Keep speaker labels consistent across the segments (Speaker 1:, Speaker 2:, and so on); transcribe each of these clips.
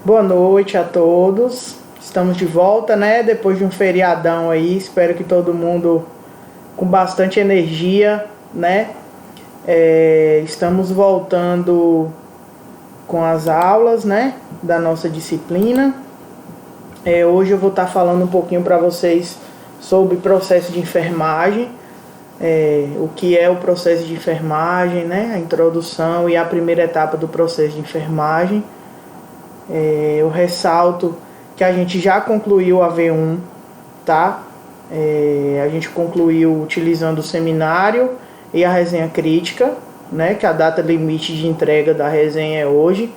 Speaker 1: Boa noite a todos. Estamos de volta, né? Depois de um feriadão aí. Espero que todo mundo com bastante energia, né? Estamos voltando com as aulas, né? Da nossa disciplina. Hoje eu vou estar falando um pouquinho para vocês sobre o processo de enfermagem. O que é o processo de enfermagem, né? A introdução e a primeira etapa do processo de enfermagem. Eu ressalto que a gente já concluiu a V1, tá? A gente concluiu utilizando o seminário e a resenha crítica, né? Que a data limite de entrega da resenha é hoje.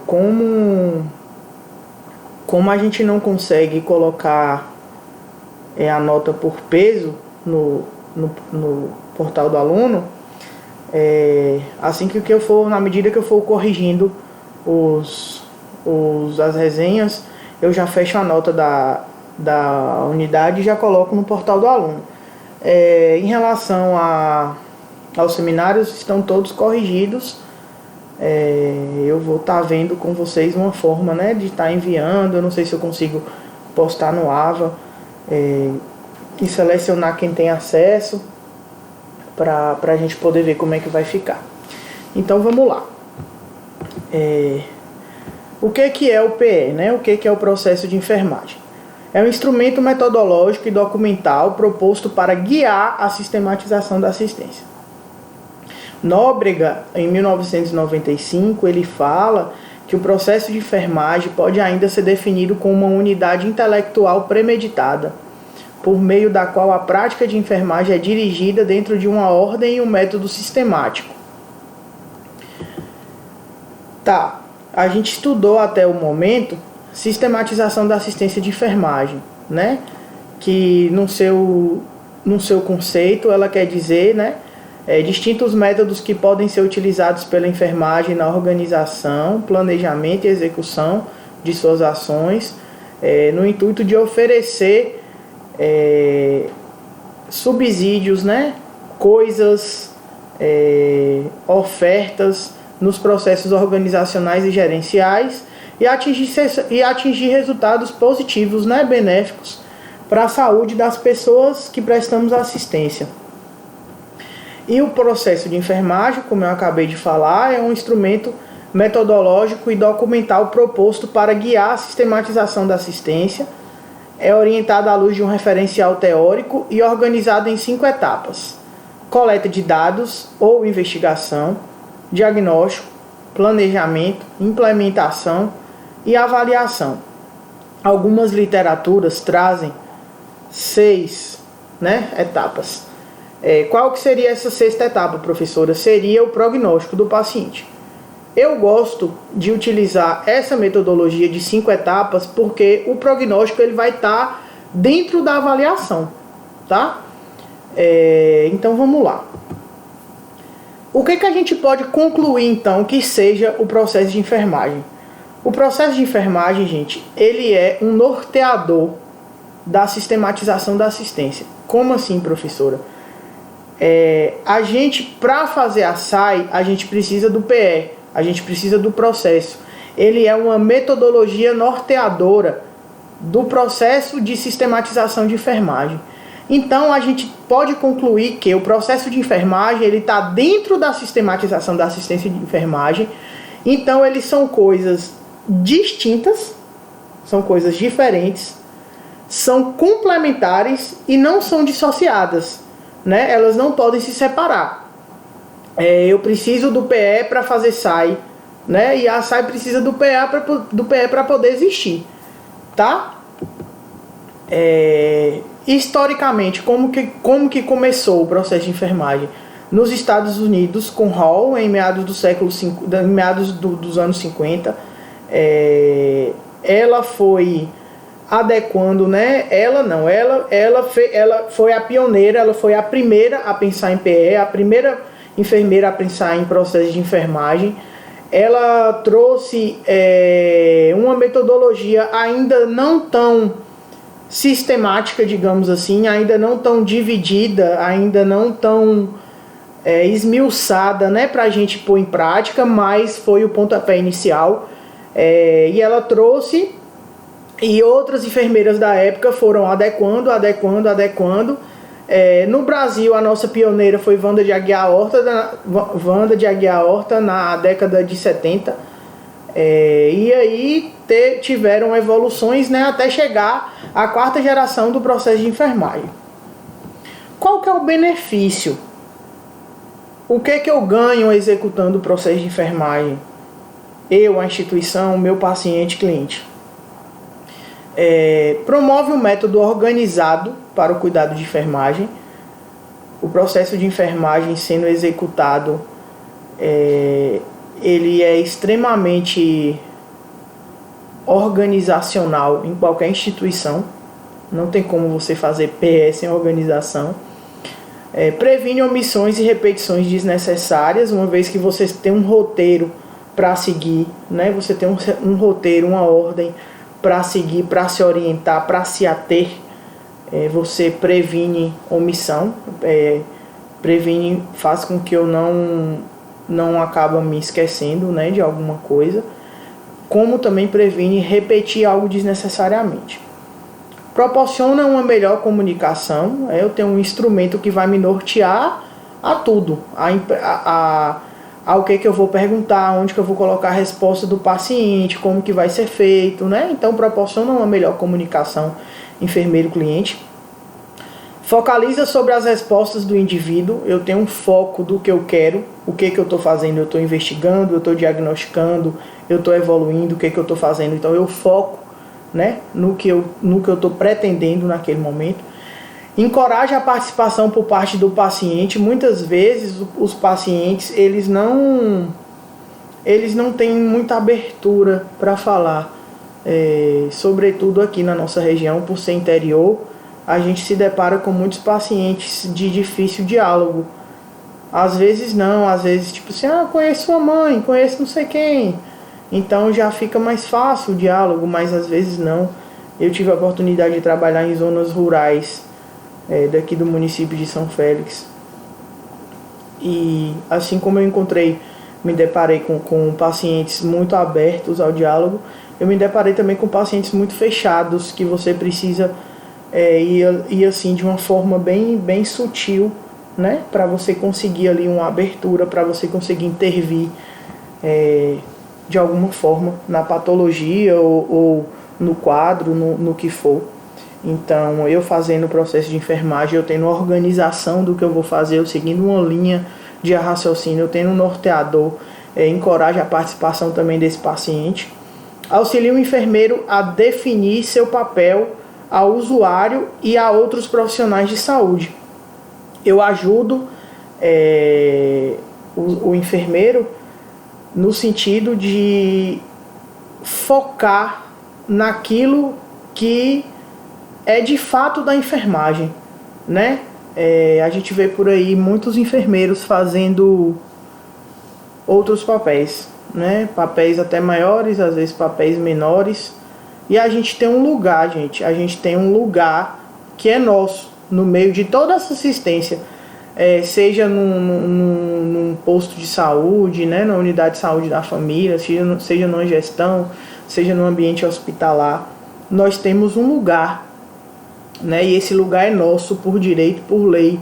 Speaker 1: Como a gente não consegue colocar a nota por peso no portal do aluno, assim que eu for, na medida que eu for corrigindo as resenhas, eu já fecho a nota da unidade e já coloco no portal do aluno. Em relação aos seminários, estão todos corrigidos. Eu vou estar vendo com vocês uma forma, né, de estar enviando. Eu não sei se eu consigo postar no AVA e selecionar quem tem acesso para a gente poder ver como é que vai ficar. Então vamos lá. O que é o PE, né? O que é o processo de enfermagem? É um instrumento metodológico e documental proposto para guiar a sistematização da assistência. Nóbrega, em 1995, ele fala que o processo de enfermagem pode ainda ser definido como uma unidade intelectual premeditada, por meio da qual a prática de enfermagem é dirigida dentro de uma ordem e um método sistemático. Tá, a gente estudou até o momento sistematização da assistência de enfermagem, né? Que no seu conceito ela quer dizer, né? Distintos métodos que podem ser utilizados pela enfermagem na organização, planejamento e execução de suas ações, no intuito de oferecer subsídios, né? Coisas, ofertas nos processos organizacionais e gerenciais e atingir resultados positivos, né, benéficos para a saúde das pessoas que prestamos assistência. E o processo de enfermagem, como eu acabei de falar, é um instrumento metodológico e documental proposto para guiar a sistematização da assistência. É orientado à luz de um referencial teórico e organizado em 5 etapas: coleta de dados ou investigação, diagnóstico, planejamento, implementação e avaliação. Algumas literaturas trazem 6, né, etapas. Qual que seria essa 6ª etapa, professora? Seria o prognóstico do paciente. Eu gosto de utilizar essa metodologia de 5 etapas porque o prognóstico ele vai estar dentro da avaliação, tá? Então vamos lá. O que a gente pode concluir, então, que seja o processo de enfermagem? O processo de enfermagem, gente, ele é um norteador da sistematização da assistência. Como assim, professora? A gente, para fazer a SAI, a gente precisa do PE, a gente precisa do processo. Ele é uma metodologia norteadora do processo de sistematização de enfermagem. Então, a gente pode concluir que o processo de enfermagem ele está dentro da sistematização da assistência de enfermagem. Então, eles são coisas distintas, são coisas diferentes, são complementares e não são dissociadas, né? Elas não podem se separar. Eu preciso do PE para fazer SAI, né? E a SAI precisa do PE para poder existir, tá? Historicamente, como que começou o processo de enfermagem? Nos Estados Unidos, com Hall, em meados dos anos 50, ela foi adequando, né? Ela foi a pioneira, ela foi a primeira a pensar em PE, a primeira enfermeira a pensar em processo de enfermagem. Ela trouxe uma metodologia ainda não tão sistemática, digamos assim, ainda não tão dividida, ainda não tão esmiuçada, né, para a gente pôr em prática, mas foi o pontapé inicial. E ela trouxe, e outras enfermeiras da época foram adequando. No Brasil, a nossa pioneira foi Wanda de Aguiar Horta na década de 70. E aí tiveram evoluções, né, até chegar à 4ª geração do processo de enfermagem. Qual que é o benefício? O que eu ganho executando o processo de enfermagem? Eu, a instituição, meu paciente, cliente. Promove um método organizado para o cuidado de enfermagem. O processo de enfermagem sendo executado, ele é extremamente organizacional em qualquer instituição. Não tem como você fazer PS em organização. Previne omissões e repetições desnecessárias, uma vez que você tem um roteiro para seguir, né? Você tem um roteiro, uma ordem para seguir, para se orientar, para se ater. Você previne omissão, faz com que eu não acabe me esquecendo, né, de alguma coisa, como também previne repetir algo desnecessariamente. Proporciona uma melhor comunicação. Eu tenho um instrumento que vai me nortear a tudo, ao que eu vou perguntar, onde que eu vou colocar a resposta do paciente, como que vai ser feito, né? Então proporciona uma melhor comunicação enfermeiro-cliente. Focaliza sobre as respostas do indivíduo. Eu tenho um foco do que eu quero, o que eu estou fazendo. Eu estou investigando, eu estou diagnosticando, eu estou evoluindo, o que eu estou fazendo. Então eu foco, né, no que eu estou pretendendo naquele momento. Encoraja a participação por parte do paciente. Muitas vezes os pacientes eles não têm muita abertura para falar, sobretudo aqui na nossa região, por ser interior. A gente se depara com muitos pacientes de difícil diálogo. Às vezes não, às vezes tipo assim, conheço sua mãe, conheço não sei quem. Então já fica mais fácil o diálogo, mas às vezes não. Eu tive a oportunidade de trabalhar em zonas rurais daqui do município de São Félix. E assim como eu me deparei com pacientes muito abertos ao diálogo, eu me deparei também com pacientes muito fechados, que você precisa ir assim de uma forma bem sutil, né, para você conseguir ali uma abertura, para você conseguir intervir de alguma forma na patologia ou no quadro, no que for. Então, eu fazendo o processo de enfermagem, eu tendo organização do que eu vou fazer, eu seguindo uma linha de raciocínio, eu tendo um norteador, encoraja a participação também desse paciente. Auxilia o enfermeiro a definir seu papel ao usuário e a outros profissionais de saúde. Eu ajudo o enfermeiro no sentido de focar naquilo que é de fato da enfermagem, né? A gente vê por aí muitos enfermeiros fazendo outros papéis, né? Papéis até maiores, às vezes papéis menores. E a gente tem um lugar, a gente tem um lugar que é nosso, no meio de toda essa assistência, seja num posto de saúde, né, na unidade de saúde da família, seja numa gestão, seja no ambiente hospitalar. Nós temos um lugar, né, e esse lugar é nosso por direito, por lei.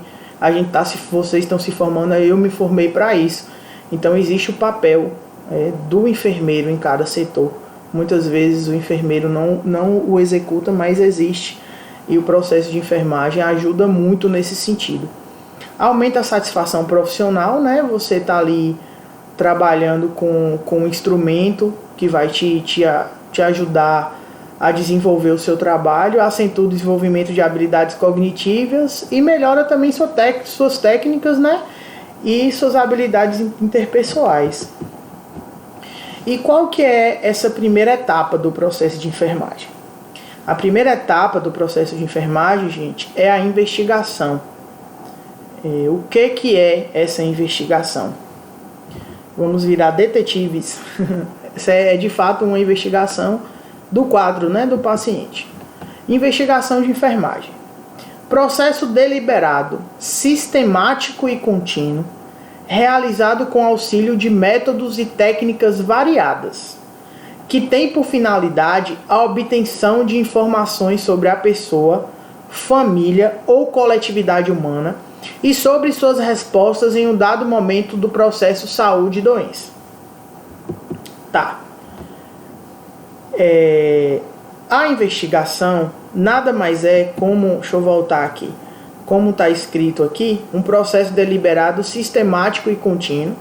Speaker 1: Vocês estão se formando, eu me formei para isso. Então existe o papel do enfermeiro em cada setor. Muitas vezes o enfermeiro não o executa, mas existe. E o processo de enfermagem ajuda muito nesse sentido. Aumenta a satisfação profissional, né? Você está ali trabalhando com um instrumento que vai te ajudar a desenvolver o seu trabalho, acentua o desenvolvimento de habilidades cognitivas e melhora também suas técnicas, né? E suas habilidades interpessoais. E qual que é essa primeira etapa do processo de enfermagem? A primeira etapa do processo de enfermagem, gente, é a investigação. O que é essa investigação? Vamos virar detetives. Essa é de fato uma investigação do quadro, né, do paciente. Investigação de enfermagem. Processo deliberado, sistemático e contínuo, realizado com auxílio de métodos e técnicas variadas, que tem por finalidade a obtenção de informações sobre a pessoa, família ou coletividade humana e sobre suas respostas em um dado momento do processo saúde e doença. Tá. A investigação nada mais é como, deixa eu voltar aqui, como está escrito aqui, um processo deliberado, sistemático e contínuo.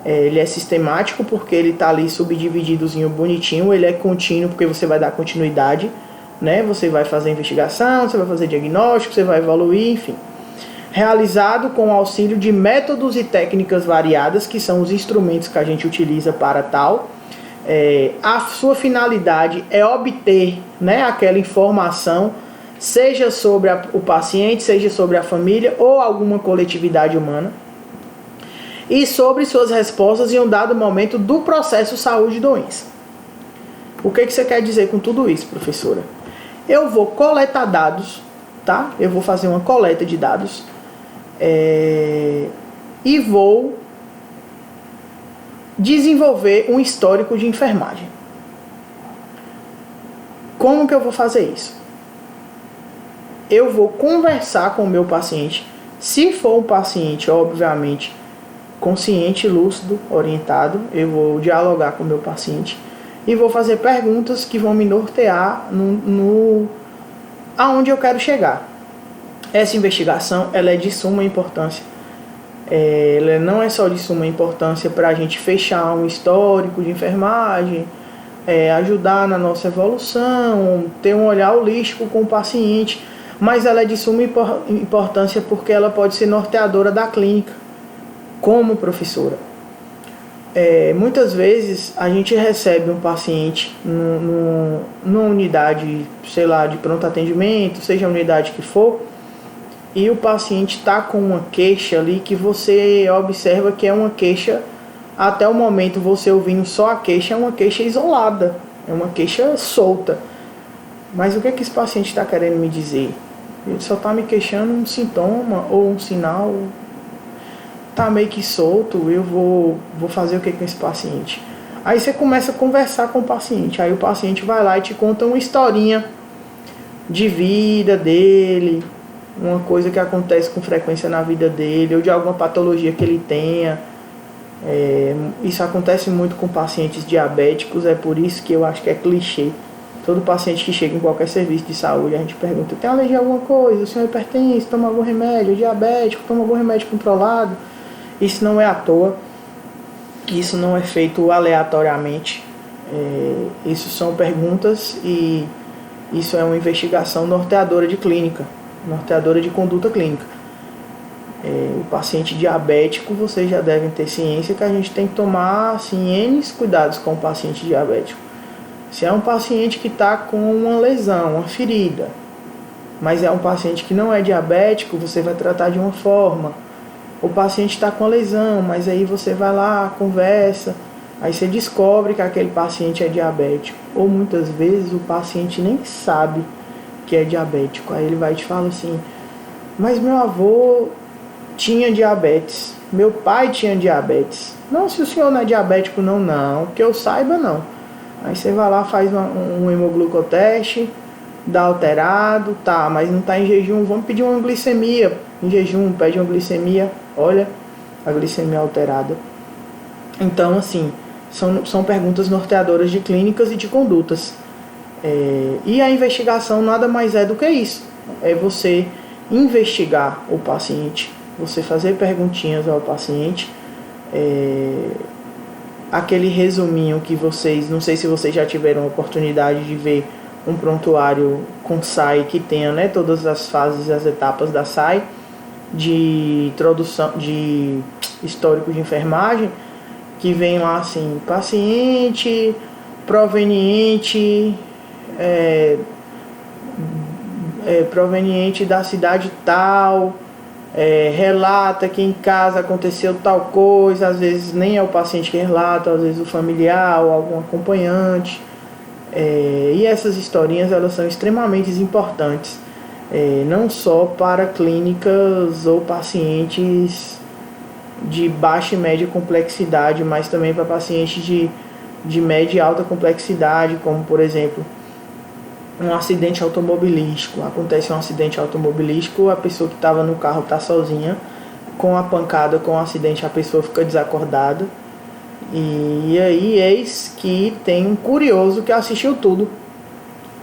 Speaker 1: Ele é sistemático porque ele está ali subdivididozinho bonitinho, ele é contínuo porque você vai dar continuidade, né? Você vai fazer investigação, você vai fazer diagnóstico, você vai evoluir, enfim. Realizado com o auxílio de métodos e técnicas variadas, que são os instrumentos que a gente utiliza para tal. A sua finalidade é obter, né, aquela informação, seja sobre o paciente, seja sobre a família ou alguma coletividade humana, e sobre suas respostas em um dado momento do processo saúde e doença. O que você quer dizer com tudo isso, professora? Eu vou coletar dados, tá? Eu vou fazer uma coleta de dados e vou desenvolver um histórico de enfermagem. Como que eu vou fazer isso? Eu vou conversar com o meu paciente, se for um paciente, obviamente, consciente, lúcido, orientado, eu vou dialogar com o meu paciente e vou fazer perguntas que vão me nortear aonde eu quero chegar. Essa investigação ela é de suma importância. Ela não é só de suma importância para a gente fechar um histórico de enfermagem, ajudar na nossa evolução, ter um olhar holístico com o paciente, mas ela é de suma importância porque ela pode ser norteadora da clínica. Como professora, muitas vezes a gente recebe um paciente numa unidade, sei lá, de pronto atendimento, seja a unidade que for, e o paciente está com uma queixa ali que você observa que é uma queixa, até o momento você ouvindo só a queixa, é uma queixa isolada, é uma queixa solta. Mas o que é que esse paciente está querendo me dizer? Ele só está me queixando um sintoma ou um sinal. Tá meio que solto, eu vou fazer o que com esse paciente? Aí você começa a conversar com o paciente, aí o paciente vai lá e te conta uma historinha de vida dele, uma coisa que acontece com frequência na vida dele, ou de alguma patologia que ele tenha. Isso acontece muito com pacientes diabéticos, é por isso que eu acho que é clichê. Todo paciente que chega em qualquer serviço de saúde, a gente pergunta, tem alergia a alguma coisa? O senhor é hipertenso, toma algum remédio? É diabético, toma algum remédio controlado? Isso não é à toa, isso não é feito aleatoriamente, isso são perguntas e isso é uma investigação norteadora de clínica, norteadora de conduta clínica. O paciente diabético, vocês já devem ter ciência que a gente tem que tomar assim, N cuidados com o paciente diabético. Se é um paciente que está com uma lesão, uma ferida, mas é um paciente que não é diabético, você vai tratar de uma forma. O paciente está com a lesão, mas aí você vai lá, conversa, aí você descobre que aquele paciente é diabético. Ou muitas vezes o paciente nem sabe que é diabético. Aí ele vai te falar assim, mas meu avô tinha diabetes, meu pai tinha diabetes. Não, se o senhor não é diabético, não, que eu saiba não. Aí você vai lá, faz um hemoglucoteste, dá alterado, tá, mas não está em jejum, vamos pedir uma glicemia. Em jejum, pede uma glicemia, olha, a glicemia alterada. Então, assim, são perguntas norteadoras de clínicas e de condutas. E a investigação nada mais é do que isso. É você investigar o paciente, você fazer perguntinhas ao paciente, aquele resuminho que vocês, não sei se vocês já tiveram a oportunidade de ver um prontuário com SAI que tenha, né, todas as fases, as etapas da SAI, de introdução, de histórico de enfermagem, que vem lá assim, paciente proveniente proveniente da cidade tal, relata que em casa aconteceu tal coisa, às vezes nem é o paciente que relata, às vezes o familiar ou algum acompanhante. E essas historinhas elas são extremamente importantes, não só para clínicas ou pacientes de baixa e média complexidade, mas também para pacientes de de média e alta complexidade, como por exemplo um acidente automobilístico. Acontece um acidente automobilístico, a pessoa que estava no carro está sozinha, com a pancada, com o acidente, a pessoa fica desacordada. E aí eis que tem um curioso que assistiu tudo.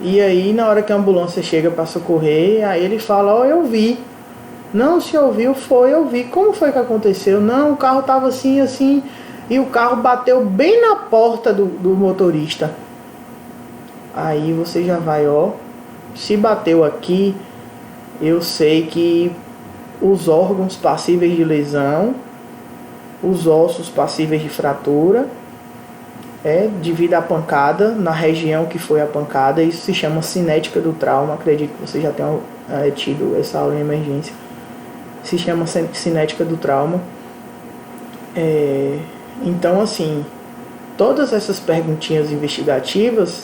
Speaker 1: E aí na hora que a ambulância chega para socorrer, aí ele fala: ó, eu vi. Não, se ouviu, foi, eu vi. Como foi que aconteceu? Não, o carro estava assim, assim, e o carro bateu bem na porta do motorista. Aí você já vai, ó, se bateu aqui, eu sei que os órgãos passíveis de lesão, os ossos passíveis de fratura, devido à pancada, na região que foi a pancada, isso se chama cinética do trauma. Acredito que você já tenha tido essa aula em emergência. Se chama cinética do trauma. Então, assim, todas essas perguntinhas investigativas,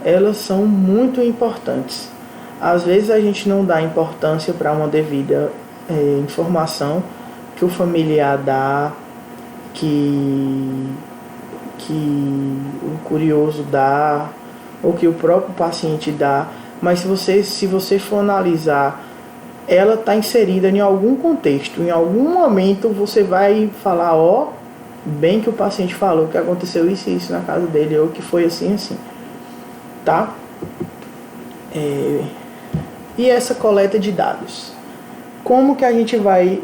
Speaker 1: elas são muito importantes. Às vezes a gente não dá importância para uma devida informação que o familiar dá, que o curioso dá, ou que o próprio paciente dá. Mas se você for analisar, ela está inserida em algum contexto. Em algum momento você vai falar: ó, bem que o paciente falou que aconteceu isso e isso na casa dele, ou que foi assim assim, tá? E essa coleta de dados, como que a gente vai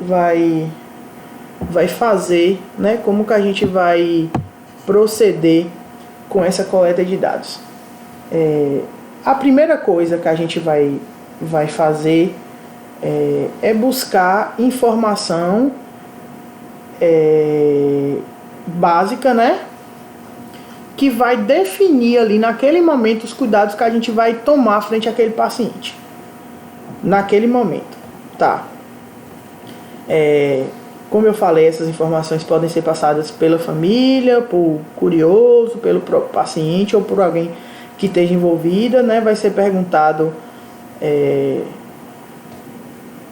Speaker 1: fazer, né? Como que a gente vai proceder com essa coleta de dados? A primeira coisa que a gente vai fazer é buscar informação básica, né? Que vai definir ali naquele momento os cuidados que a gente vai tomar frente àquele paciente. Naquele momento, tá? Como eu falei, essas informações podem ser passadas pela família, por curioso, pelo próprio paciente ou por alguém que esteja envolvida, né? Vai ser perguntado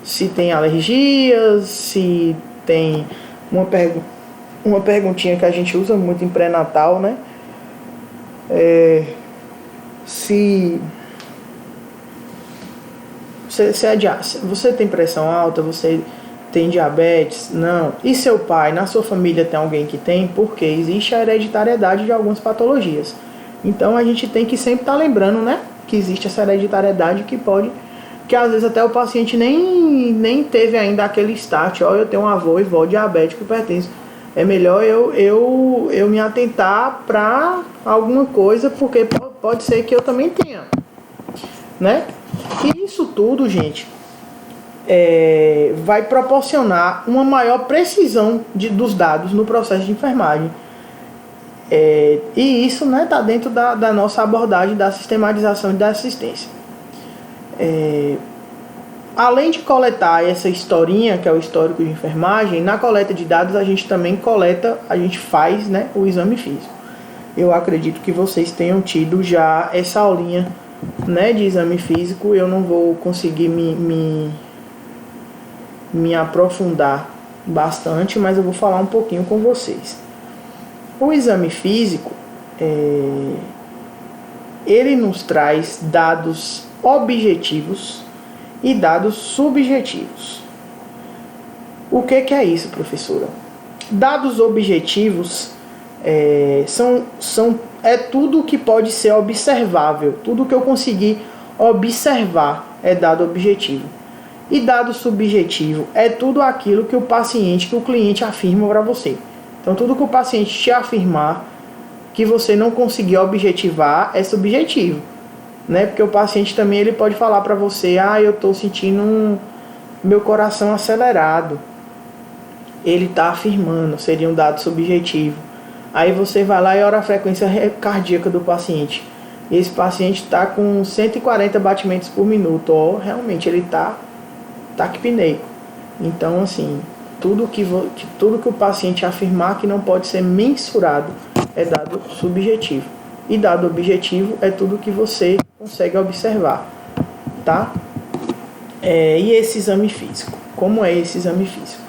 Speaker 1: se tem alergias, se tem uma perguntinha que a gente usa muito em pré-natal, né? Se você tem pressão alta, você tem diabetes? Não. E seu pai, na sua família tem alguém que tem? Porque existe a hereditariedade de algumas patologias. Então a gente tem que sempre estar lembrando, né, que existe essa hereditariedade que às vezes até o paciente nem teve ainda aquele start: ó, eu tenho um avô e vó diabético e hipertenso. É melhor eu me atentar para alguma coisa, porque pode ser que eu também tenha, né? E isso tudo, gente, vai proporcionar uma maior precisão dos dados no processo de enfermagem. E isso, né, está dentro da nossa abordagem da sistematização e da assistência. Além de coletar essa historinha, que é o histórico de enfermagem, na coleta de dados a gente também faz, né, o exame físico. Eu acredito que vocês tenham tido já essa aulinha, né, de exame físico. Eu não vou conseguir me aprofundar bastante, mas eu vou falar um pouquinho com vocês. O exame físico, ele nos traz dados objetivos e dados subjetivos. O que é isso, professora? Dados objetivos é tudo que pode ser observável, tudo que eu conseguir observar é dado objetivo. E dado subjetivo é tudo aquilo que o cliente afirma para você. Então tudo que o paciente te afirmar que você não conseguiu objetivar é subjetivo, né? Porque o paciente também ele pode falar para você: eu estou sentindo meu coração acelerado. Ele está afirmando, seria um dado subjetivo. Aí você vai lá e olha a frequência cardíaca do paciente. E esse paciente está com 140 batimentos por minuto. Realmente ele está taquipneico. Então, assim, tudo que o paciente afirmar que não pode ser mensurado é dado subjetivo. E dado objetivo é tudo que você consegue observar, tá? E esse exame físico? Como é esse exame físico?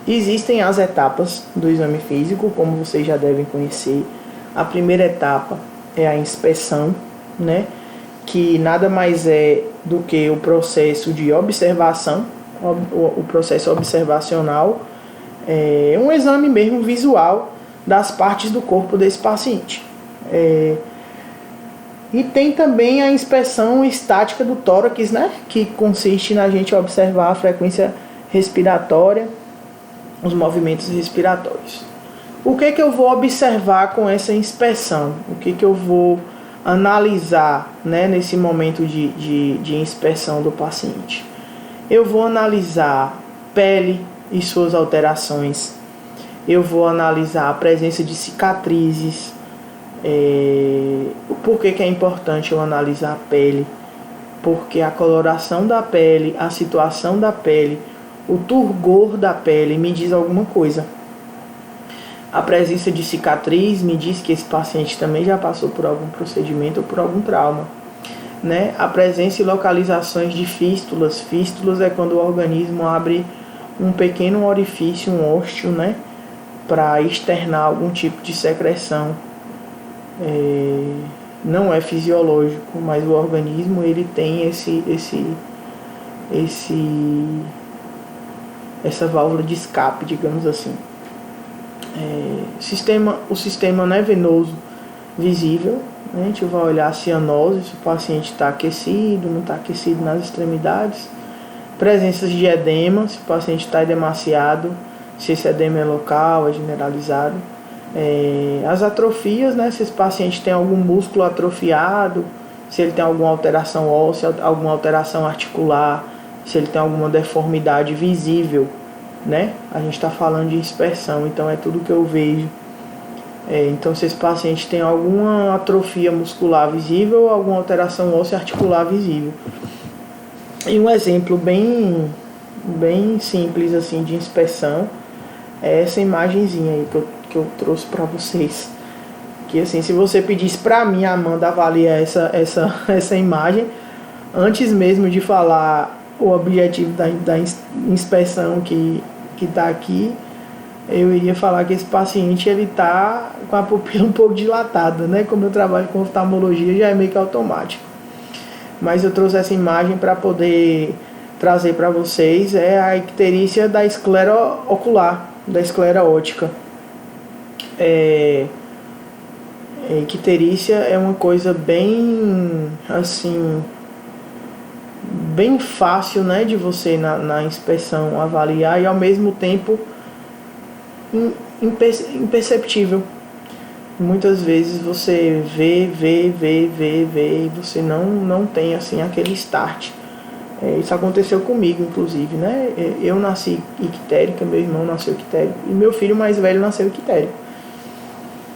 Speaker 1: Existem as etapas do exame físico, como vocês já devem conhecer. A primeira etapa é a inspeção, né? Que nada mais é do que o processo de observação, o processo observacional, é um exame mesmo visual das partes do corpo desse paciente. E tem também a inspeção estática do tórax, né? Que consiste na gente observar a frequência respiratória, os movimentos respiratórios. O que eu vou observar com essa inspeção? O que eu vou analisar, né, nesse momento de inspeção do paciente? Eu vou analisar pele e suas alterações. Eu vou analisar a presença de cicatrizes. Por que é importante eu analisar a pele? Porque a coloração da pele, a situação da pele, o turgor da pele me diz alguma coisa. A presença de cicatriz me diz que esse paciente também já passou por algum procedimento ou por algum trauma, né? A presença e localizações de fístulas. Fístulas é quando o organismo abre um pequeno orifício, um ósteo, né? Para externar algum tipo de secreção. Não é fisiológico, mas o organismo ele tem essa válvula de escape, digamos assim. O sistema, né, venoso visível, né? A gente vai olhar a cianose, se o paciente está aquecido, não está aquecido nas extremidades. Presenças de edema, se o paciente está edemaciado, se esse edema é local, é generalizado. As atrofias, né? Se esse paciente tem algum músculo atrofiado, se ele tem alguma alteração óssea, alguma alteração articular, se ele tem alguma deformidade visível, né? A gente está falando de inspeção, então é tudo que eu vejo. Então, se esse paciente tem alguma atrofia muscular visível ou alguma alteração óssea articular visível. E um exemplo bem simples assim de inspeção é essa imagenzinha aí que eu trouxe para vocês. Que assim, se você pedisse para mim, Amanda, avaliar essa imagem, antes mesmo de falar o objetivo da inspeção que está aqui, eu iria falar que esse paciente ele está com a pupila um pouco dilatada, né? Como eu trabalho com oftalmologia, já é meio que automático. Mas eu trouxe essa imagem para poder trazer para vocês a icterícia da esclera ocular, da esclera óptica. Icterícia é uma coisa bem assim, bem fácil, né, de você na inspeção avaliar e ao mesmo tempo imperceptível. Muitas vezes você vê e você não tem assim aquele start. Isso aconteceu comigo, inclusive, né? Eu nasci ictérica, meu irmão nasceu ictérico e meu filho mais velho nasceu ictérico.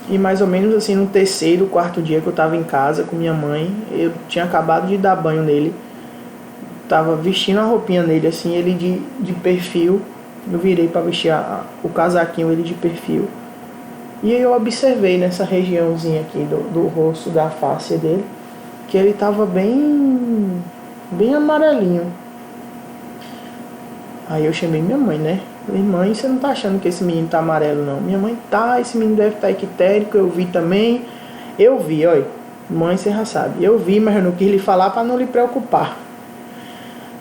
Speaker 1: E mais ou menos assim no terceiro, quarto dia que eu estava em casa com minha mãe, eu tinha acabado de dar banho nele, tava vestindo a roupinha nele assim, ele de perfil. Eu virei para vestir o casaquinho, ele de perfil. E eu observei nessa regiãozinha aqui do rosto, da face dele, que ele estava bem amarelinho. Aí eu chamei minha mãe, né? Falei, mãe, você não tá achando que esse menino tá amarelo, não? Minha mãe, tá, esse menino deve estar ictérico, eu vi também. Eu vi, olha, mãe, você já sabe. Eu vi, mas eu não quis lhe falar para não lhe preocupar.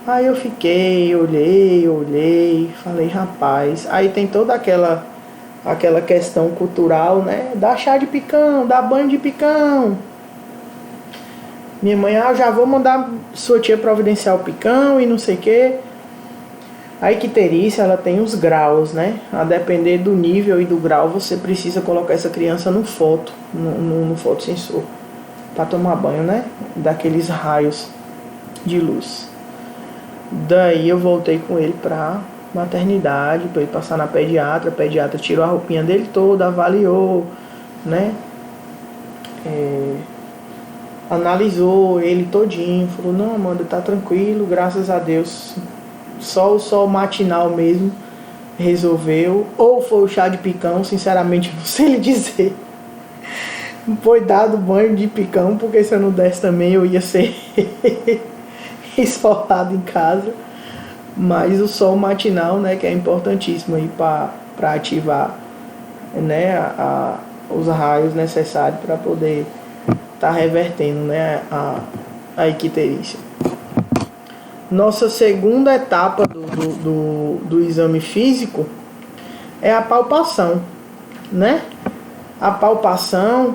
Speaker 1: Aí eu fiquei, olhei, falei, rapaz. Aí tem toda aquela questão cultural, né? Dá chá de picão, dá banho de picão. Minha mãe, já vou mandar sua tia providenciar o picão e não sei o quê. A icterícia, ela tem os graus, né? A depender do nível e do grau, você precisa colocar essa criança no fotossensor para tomar banho, né? Daqueles raios de luz. Daí eu voltei com ele para maternidade, para ele passar na pediatra. A pediatra tirou a roupinha dele toda, avaliou, né? Analisou ele todinho, falou, não, Amanda, tá tranquilo, graças a Deus. Só o sol matinal mesmo resolveu. Ou foi o chá de picão, sinceramente não sei lhe dizer. Foi dado banho de picão, porque se eu não desse também eu ia ser esfolado em casa. mas o sol matinal, né, que é importantíssimo aí para ativar, né, os raios necessários para poder estar revertendo, né, a icterícia. Nossa segunda etapa do exame físico é a palpação, né? A palpação,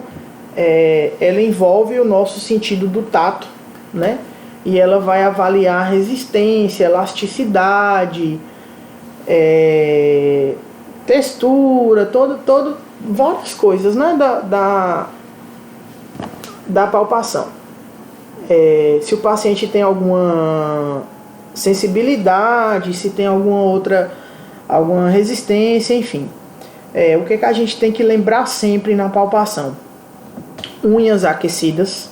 Speaker 1: ela envolve o nosso sentido do tato, né? E ela vai avaliar resistência, elasticidade, textura, várias coisas, né? Da palpação. Se o paciente tem alguma sensibilidade, se tem alguma resistência, enfim. O que a gente tem que lembrar sempre na palpação? Unhas aquecidas,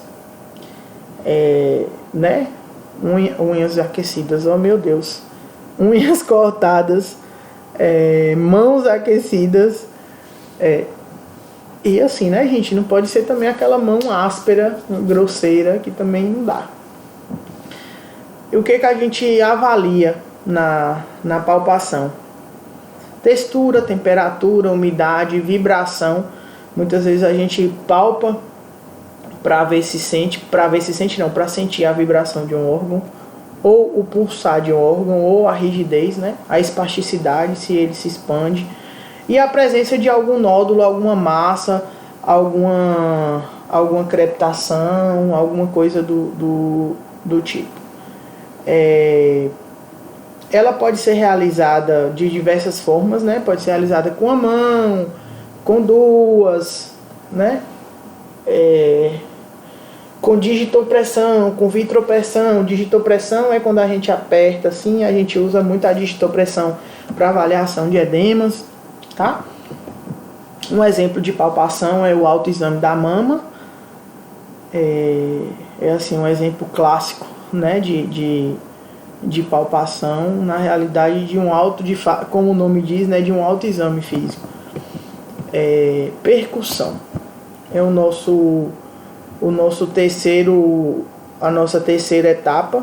Speaker 1: né? Unhas aquecidas, oh meu Deus. Unhas cortadas, mãos aquecidas, e assim, né, gente? Não pode ser também aquela mão áspera, grosseira, que também não dá. E o que a gente avalia na palpação? Textura, temperatura, umidade, vibração. Muitas vezes a gente palpa para sentir a vibração de um órgão, ou o pulsar de um órgão, ou a rigidez, né? A espasticidade, se ele se expande. E a presença de algum nódulo, alguma massa, alguma crepitação, alguma coisa do tipo. Ela pode ser realizada de diversas formas, né? Pode ser realizada com a mão, com duas, né? Com digitopressão, com vitropressão. Digitopressão é quando a gente aperta assim, a gente usa muito a digitopressão para avaliação de edemas. Tá? Um exemplo de palpação é o autoexame da mama. Assim, um exemplo clássico, né, de palpação, na realidade de como o nome diz, né, de um autoexame físico. Percussão é a nossa terceira etapa.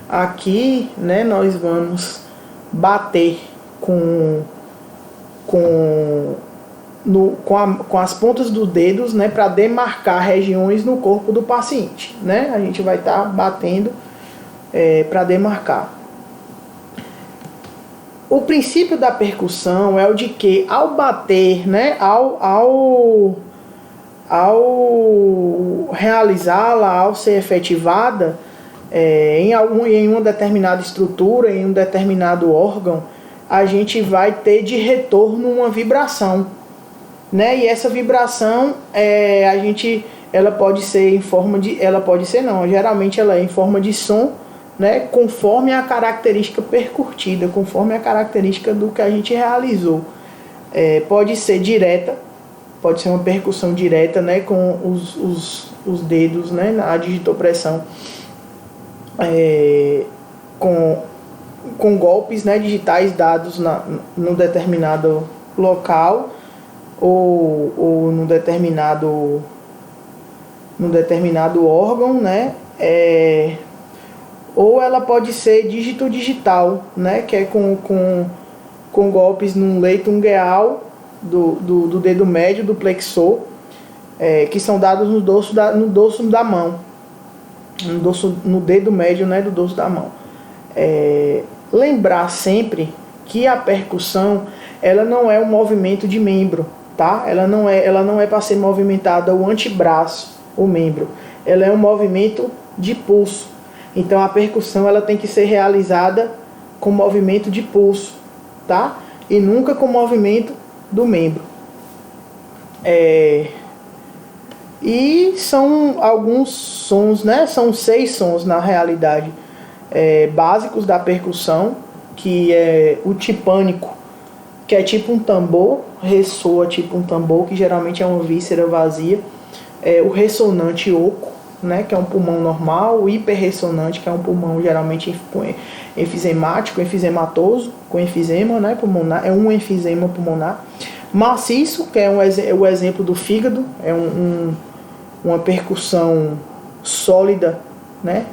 Speaker 1: Aqui, né, nós vamos bater com as pontas dos dedos, né, para demarcar regiões no corpo do paciente, né? A gente vai estar batendo para demarcar. O princípio da percussão é o de que ao bater, né, ao realizá-la, ao ser efetivada em uma determinada estrutura, em um determinado órgão, a gente vai ter de retorno uma vibração, né? E essa vibração ela pode ser em forma de, geralmente ela é em forma de som, né? Conforme a característica percutida, conforme a característica do que a gente realizou. Pode ser direta, pode ser uma percussão direta, né? Com os dedos, né? A digitopressão, com golpes, né, digitais dados num determinado local ou num determinado órgão, né? Ou ela pode ser dígito digital, né, que é com golpes num leito ungueal do dedo médio do plexor, que são dados no dorso da mão, no dedo médio, né, do dorso da mão. Lembrar sempre que a percussão, ela não é um movimento de membro, tá? Ela não é para ser movimentada o antebraço, o membro. Ela é um movimento de pulso. Então a percussão, ela tem que ser realizada com movimento de pulso, tá? E nunca com movimento do membro. E são alguns sons, né? São 6 sons na realidade, básicos da percussão, que é o tipânico, que é tipo um tambor, ressoa tipo um tambor, que geralmente é uma víscera vazia. O ressonante oco, né, que é um pulmão normal. O hiperressonante, que é um pulmão geralmente enfisemático, enfisematoso, com enfisema, né, pulmonar, é um enfisema pulmonar. Maciço, que é o exemplo do fígado, uma percussão sólida, né,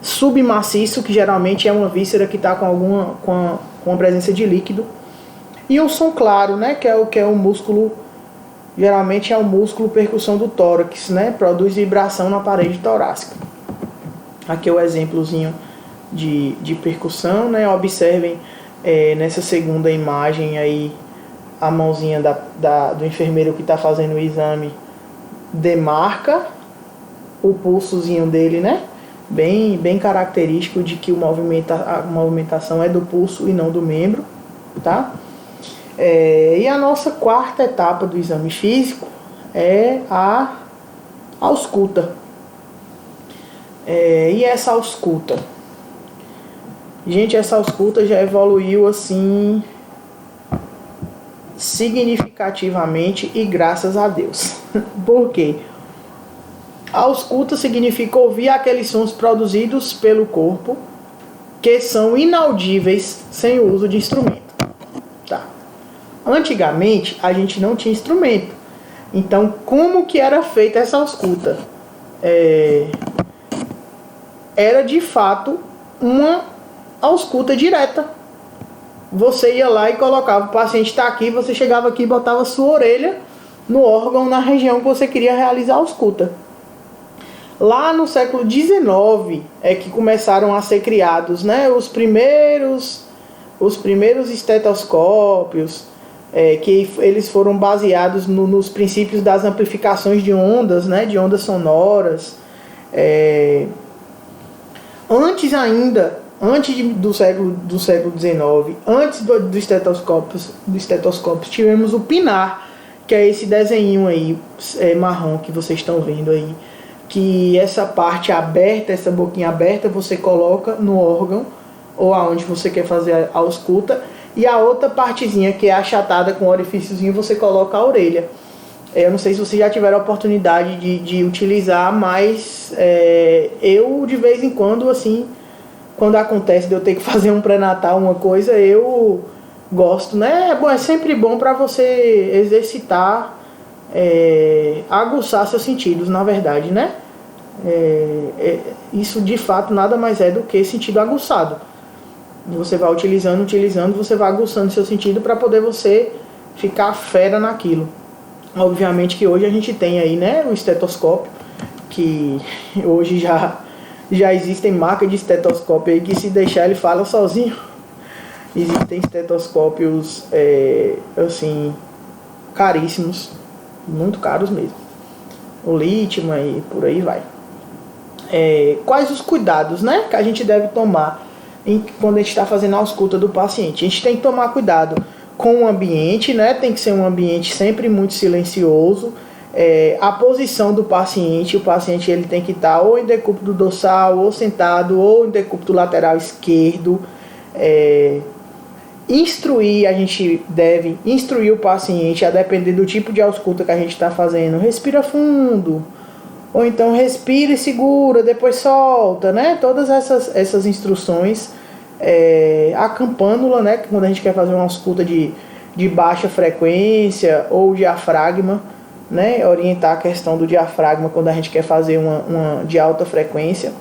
Speaker 1: submaciço, que geralmente é uma víscera que está com a presença de líquido, e um som claro, né, que é o músculo, geralmente é o músculo percussão do tórax, né, produz vibração na parede torácica. Aqui é o exemplozinho de percussão, né, observem nessa segunda imagem aí a mãozinha do enfermeiro que está fazendo o exame, demarca o pulsozinho dele, né, bem característico de que a movimentação é do pulso e não do membro, tá? E a nossa quarta etapa do exame físico é a ausculta. E essa ausculta? Gente, essa ausculta já evoluiu assim significativamente e graças a Deus. Por quê? A ausculta significa ouvir aqueles sons produzidos pelo corpo que são inaudíveis sem o uso de instrumento. Tá. Antigamente, a gente não tinha instrumento. Então, como que era feita essa ausculta? Era de fato uma ausculta direta. Você ia lá e colocava, o paciente está aqui, você chegava aqui e botava sua orelha no órgão, na região que você queria realizar a ausculta. Lá no século XIX é que começaram a ser criados, né, os primeiros estetoscópios, que eles foram baseados nos princípios das amplificações de ondas, né, de ondas sonoras. Antes do século XIX, antes do estetoscópio, tivemos o pinar, que é esse desenho aí, marrom que vocês estão vendo aí, que essa parte aberta, essa boquinha aberta, você coloca no órgão, ou aonde você quer fazer a ausculta, e a outra partezinha, que é achatada com orifíciozinho, você coloca a orelha. Eu não sei se vocês já tiveram a oportunidade de utilizar, mas eu, de vez em quando, assim, quando acontece de eu ter que fazer um pré-natal, uma coisa, eu gosto, né? É sempre bom para você exercitar, aguçar seus sentidos, na verdade, né? Isso de fato nada mais é do que sentido aguçado. Você vai utilizando, você vai aguçando seu sentido para poder você ficar fera naquilo. Obviamente que hoje a gente tem aí, né, o estetoscópio, que hoje já existem marcas de estetoscópio aí que, se deixar, ele fala sozinho. Existem estetoscópios assim, caríssimos, muito caros mesmo, o Litman e por aí vai. Quais os cuidados, né, que a gente deve tomar quando a gente está fazendo a ausculta do paciente? A gente tem que tomar cuidado com o ambiente, né? Tem que ser um ambiente sempre muito silencioso. A posição do paciente, o paciente ele tem que estar ou em decúbito dorsal, ou sentado, ou em decúbito lateral esquerdo. A gente deve instruir o paciente a depender do tipo de ausculta que a gente está fazendo. Respira fundo, ou então respira e segura, depois solta, né? Todas essas instruções. A campânula, né? Quando a gente quer fazer uma ausculta de baixa frequência, ou diafragma, né? Orientar a questão do diafragma quando a gente quer fazer uma de alta frequência.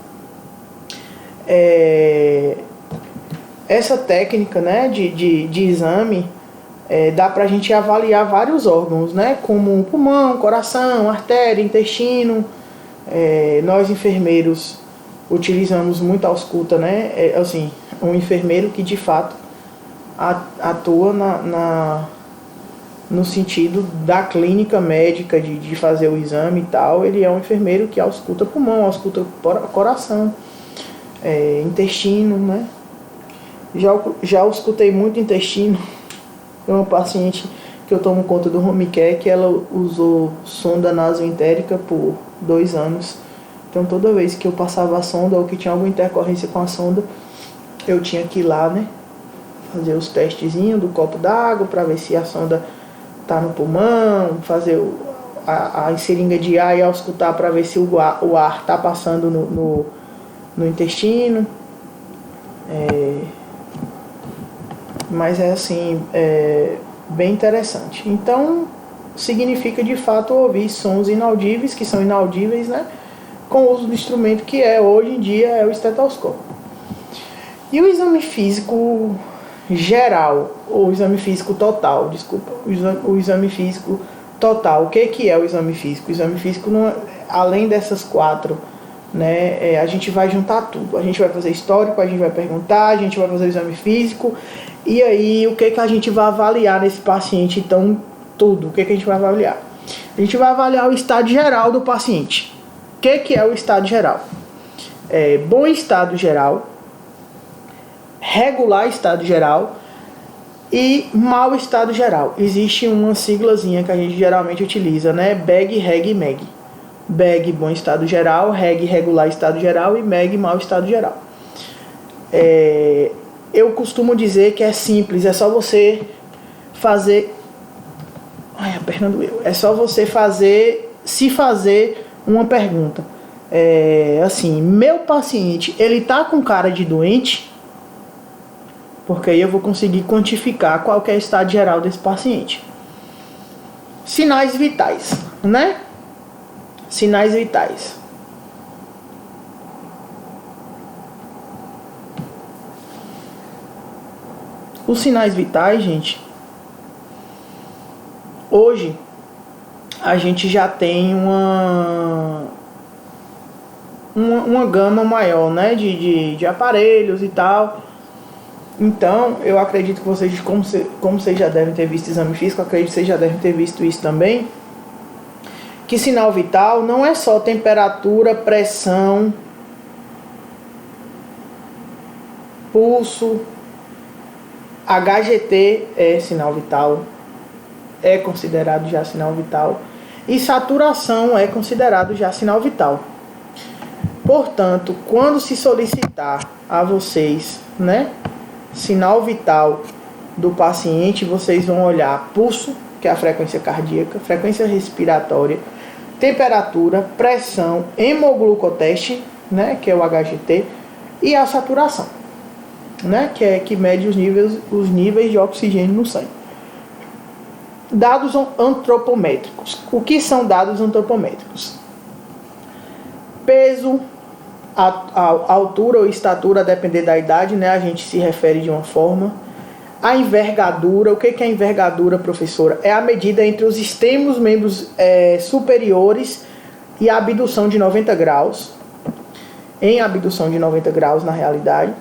Speaker 1: Essa técnica, né, de exame dá para a gente avaliar vários órgãos, né, como pulmão, coração, artéria, intestino. Nós enfermeiros utilizamos muito a ausculta, né, assim, um enfermeiro que de fato atua no sentido da clínica médica de fazer o exame e tal. Ele é um enfermeiro que ausculta pulmão, ausculta coração, intestino, né. Já auscultei muito intestino. Tem uma paciente que eu tomo conta do home care, que ela usou sonda nasoentérica por 2 anos. Então toda vez que eu passava a sonda ou que tinha alguma intercorrência com a sonda, eu tinha que ir lá, né, fazer os testezinhos do copo d'água para ver se a sonda tá no pulmão, fazer a seringa de ar e auscultar para ver se o ar tá passando no intestino. Mas assim, bem interessante. Então, significa de fato ouvir sons inaudíveis, que são inaudíveis, né, com o uso do instrumento que hoje em dia é o estetoscópio. E o exame físico geral, ou exame físico total, desculpa, o exame físico total. O que é o exame físico? O exame físico, não, além dessas 4, né, a gente vai juntar tudo. A gente vai fazer histórico, a gente vai perguntar, a gente vai fazer o exame físico, e aí o que a gente vai avaliar nesse paciente? Então, tudo. O que a gente vai avaliar? A gente vai avaliar o estado geral do paciente. O que é o estado geral? Bom estado geral, regular estado geral e mau estado geral. Existe uma siglazinha que a gente geralmente utiliza, né? BEG, REG e MEG. BEG, bom estado geral, REG, regular estado geral e MEG, mau estado geral. Eu costumo dizer que é simples, é só você fazer... Ai, a perna doeu. É só você fazer uma pergunta. Assim, meu paciente, ele tá com cara de doente? Porque aí eu vou conseguir quantificar qual que é o estado geral desse paciente. Sinais vitais, né? Sinais vitais. Os sinais vitais, gente, hoje a gente já tem uma gama maior, né, de aparelhos e tal. Então, eu acredito que vocês, como vocês já devem ter visto exame físico, acredito que vocês já devem ter visto isso também, que sinal vital não é só temperatura, pressão, pulso, HGT é sinal vital, é considerado já sinal vital, e saturação é considerado já sinal vital. Portanto, quando se solicitar a vocês, né, sinal vital do paciente, vocês vão olhar pulso, que é a frequência cardíaca, frequência respiratória, temperatura, pressão, hemoglucoteste, né, que é o HGT, e a saturação, né, que mede os níveis de oxigênio no sangue. Dados antropométricos. O que são dados antropométricos? Peso, a altura ou estatura, a depender da idade, né, a gente se refere de uma forma. A envergadura. O que é a envergadura, professora? É a medida entre os extremos membros superiores e a abdução de 90 graus. Em abdução de 90 graus, na realidade.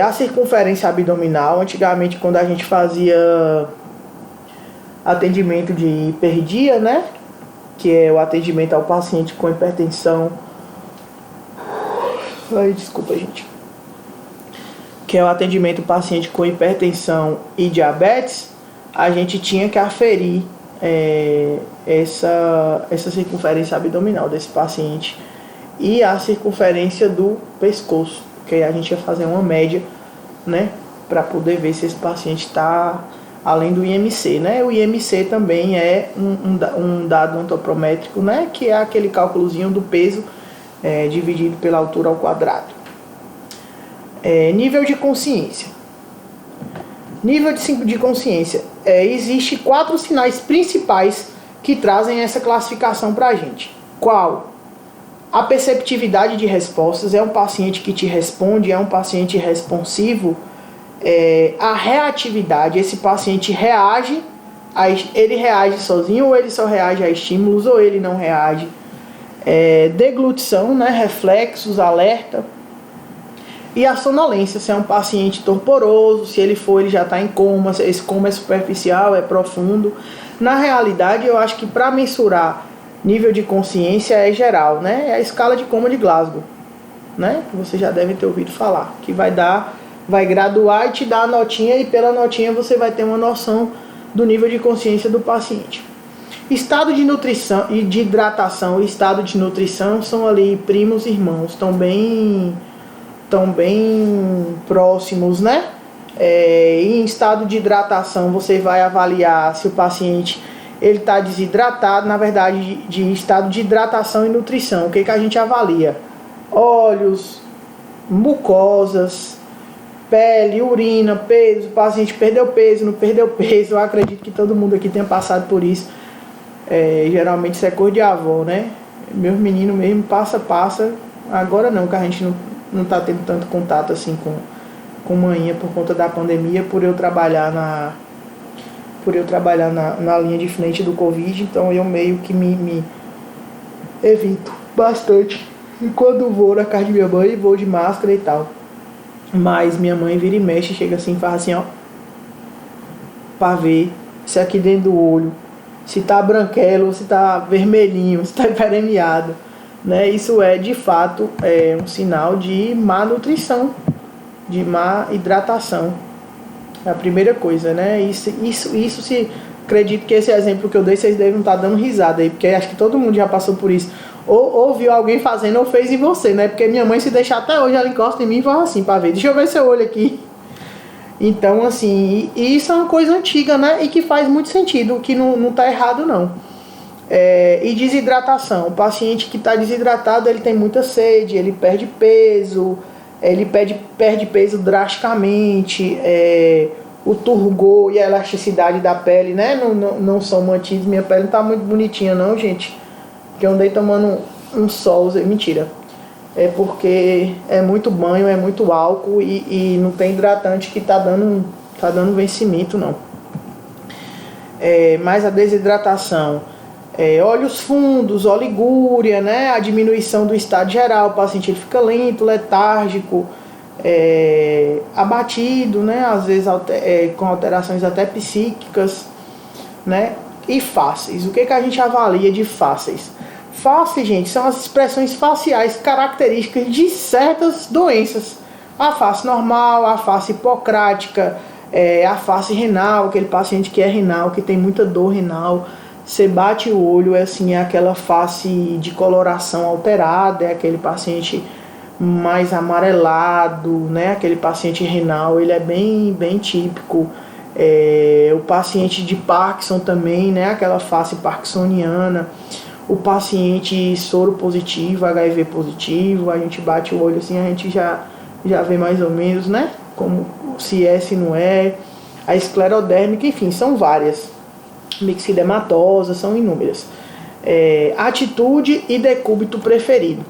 Speaker 1: A circunferência abdominal. Antigamente, quando a gente fazia atendimento de hiperdia, né, que é o atendimento ao paciente com hipertensão. Ai, desculpa, gente. Que é o atendimento ao paciente com hipertensão e diabetes, a gente tinha que aferir essa circunferência abdominal desse paciente e a circunferência do pescoço, que aí a gente ia fazer uma média, né, para poder ver se esse paciente está além do IMC, né? O IMC também é um dado antropométrico, né, que é aquele cálculozinho do peso dividido pela altura ao quadrado. Nível de consciência. Nível de consciência. Existe 4 sinais principais que trazem essa classificação para a gente. Qual? A perceptividade de respostas. É um paciente que te responde, é um paciente responsivo. A reatividade. Esse paciente reage, ele reage sozinho, ou ele só reage a estímulos, ou ele não reage. Deglutição, né? Reflexos, alerta. E a sonolência, se é um paciente torporoso, se ele já está em coma, se esse coma é superficial, é profundo. Na realidade, eu acho que para mensurar nível de consciência é geral, né? É a escala de coma de Glasgow, né? Que você já deve ter ouvido falar, que vai graduar e te dar a notinha, e pela notinha você vai ter uma noção do nível de consciência do paciente. Estado de nutrição e de hidratação e estado de nutrição são ali primos irmãos, estão bem próximos, né? Em estado de hidratação você vai avaliar se o paciente ele está desidratado, na verdade de estado de hidratação e nutrição. O que a gente avalia? Olhos, mucosas, pele, urina, peso, o paciente perdeu peso, não perdeu peso. Eu acredito que todo mundo aqui tenha passado por isso. Geralmente isso é cor de avó, né? Meus meninos mesmo, passa. Agora não, que a gente não tá tendo tanto contato assim com manhã por conta da pandemia, por eu trabalhar na linha de frente do Covid, então eu meio que me evito bastante. E quando vou na casa de minha mãe, vou de máscara e tal. Mas minha mãe vira e mexe, chega assim e faz assim, ó, pra ver se aqui dentro do olho, se tá branquelo, se tá vermelhinho, se tá hiperemiado, né? Isso é, de fato, um sinal de má nutrição, de má hidratação. É a primeira coisa, né? Isso se... Acredito que esse exemplo que eu dei, vocês devem estar dando risada aí, porque acho que todo mundo já passou por isso. Ou viu alguém fazendo ou fez em você, né? Porque minha mãe, se deixar até hoje, ela encosta em mim e fala assim, pra ver, deixa eu ver seu olho aqui. Então, assim, e isso é uma coisa antiga, né? E que faz muito sentido, que não tá errado, não. E desidratação. O paciente que está desidratado, ele tem muita sede, ele perde peso, ele perde peso drasticamente, o turgor e a elasticidade da pele, né? Não são mantidos. Minha pele não tá muito bonitinha, não, gente. Porque eu andei tomando um sol, mentira. É porque é muito banho, é muito álcool e não tem hidratante que tá dando vencimento, não. Mas a desidratação, olhos fundos, oligúria, né? A diminuição do estado geral, o paciente ele fica lento, letárgico, abatido, né? Às vezes com alterações até psíquicas, né? E fáceis. O que a gente avalia de fáceis? Face, gente, são as expressões faciais características de certas doenças. A face normal, a face hipocrática, a face renal, aquele paciente que é renal, que tem muita dor renal. Você bate o olho, assim, é aquela face de coloração alterada, é aquele paciente mais amarelado, né? Aquele paciente renal, ele é bem típico. O paciente de Parkinson também, né? Aquela face parkinsoniana. O paciente soro positivo, HIV positivo, a gente bate o olho assim, a gente já vê mais ou menos, né? Como se é, se não é. A esclerodérmica, enfim, são várias. Mixidematosa, são inúmeras. Atitude e decúbito preferido.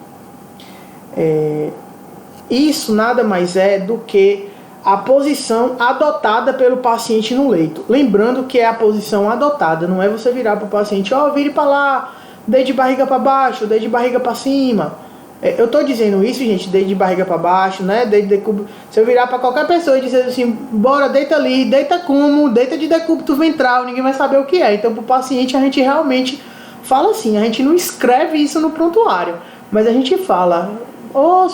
Speaker 1: Isso nada mais é do que a posição adotada pelo paciente no leito. Lembrando que é a posição adotada, não é você virar para o paciente, vire para lá, dedo de barriga para baixo, dedo de barriga para cima. Eu tô dizendo isso, gente, dedo de barriga para baixo, né? Dedo de decúbito. Se eu virar para qualquer pessoa e dizer assim, bora, deita ali, deita como? Deita de decúbito ventral, ninguém vai saber o que é. Então, pro paciente, a gente realmente fala assim, a gente não escreve isso no prontuário, mas a gente fala,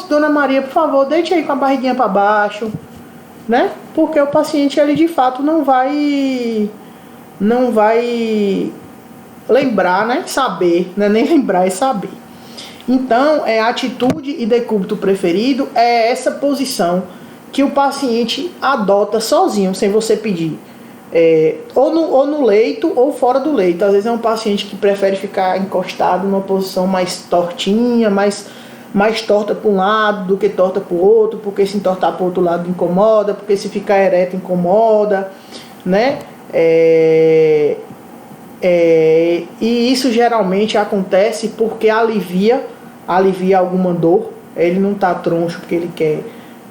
Speaker 1: dona Maria, por favor, deite aí com a barriguinha para baixo, né? Porque o paciente, ele de fato não vai lembrar, né? Saber, não é nem lembrar, é saber. Então, atitude e decúbito preferido é essa posição que o paciente adota sozinho, sem você pedir. Ou no leito ou fora do leito. Às vezes é um paciente que prefere ficar encostado numa posição mais tortinha, mais torta para um lado do que torta para o outro, porque se entortar para o outro lado incomoda, porque se ficar ereto incomoda, né? E isso geralmente acontece porque alivia alguma dor. Ele não está troncho porque ele quer.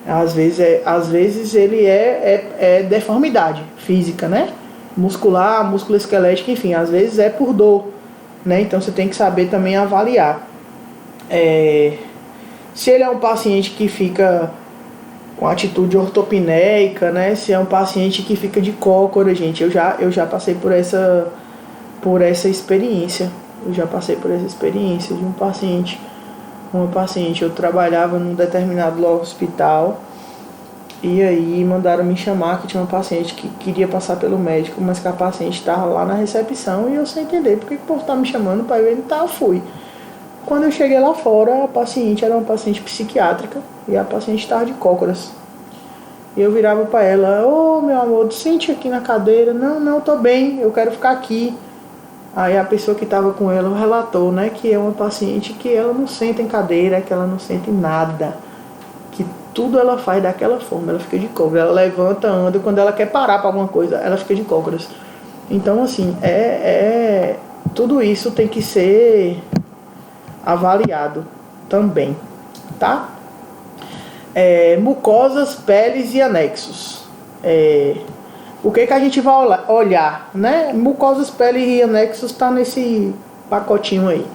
Speaker 1: Às vezes ele é deformidade física, né? Muscular, musculoesquelética, enfim, às vezes é por dor, né? Então você tem que saber também avaliar. Se ele é um paciente que fica com atitude ortopneica, né? Se é um paciente que fica de cócora, gente, eu já passei por essa experiência. Eu já passei por essa experiência de uma paciente. Eu trabalhava num determinado hospital e aí mandaram me chamar que tinha uma paciente que queria passar pelo médico, mas que a paciente estava lá na recepção e eu sem entender porque o povo estava me chamando para eu entrar, eu fui. Quando eu cheguei lá fora, a paciente era uma paciente psiquiátrica e a paciente estava de cócoras. E eu virava para ela, meu amor, sente aqui na cadeira. Não, tô bem, eu quero ficar aqui. Aí a pessoa que estava com ela relatou, né, que é uma paciente que ela não senta em cadeira, que ela não senta em nada, que tudo ela faz daquela forma, ela fica de cócoras, ela levanta, anda, quando ela quer parar para alguma coisa, ela fica de cócoras. Então, assim, tudo isso tem que ser avaliado também, tá? Mucosas, peles e anexos. O que a gente vai olhar, né? Mucosas, peles e anexos tá nesse pacotinho aí.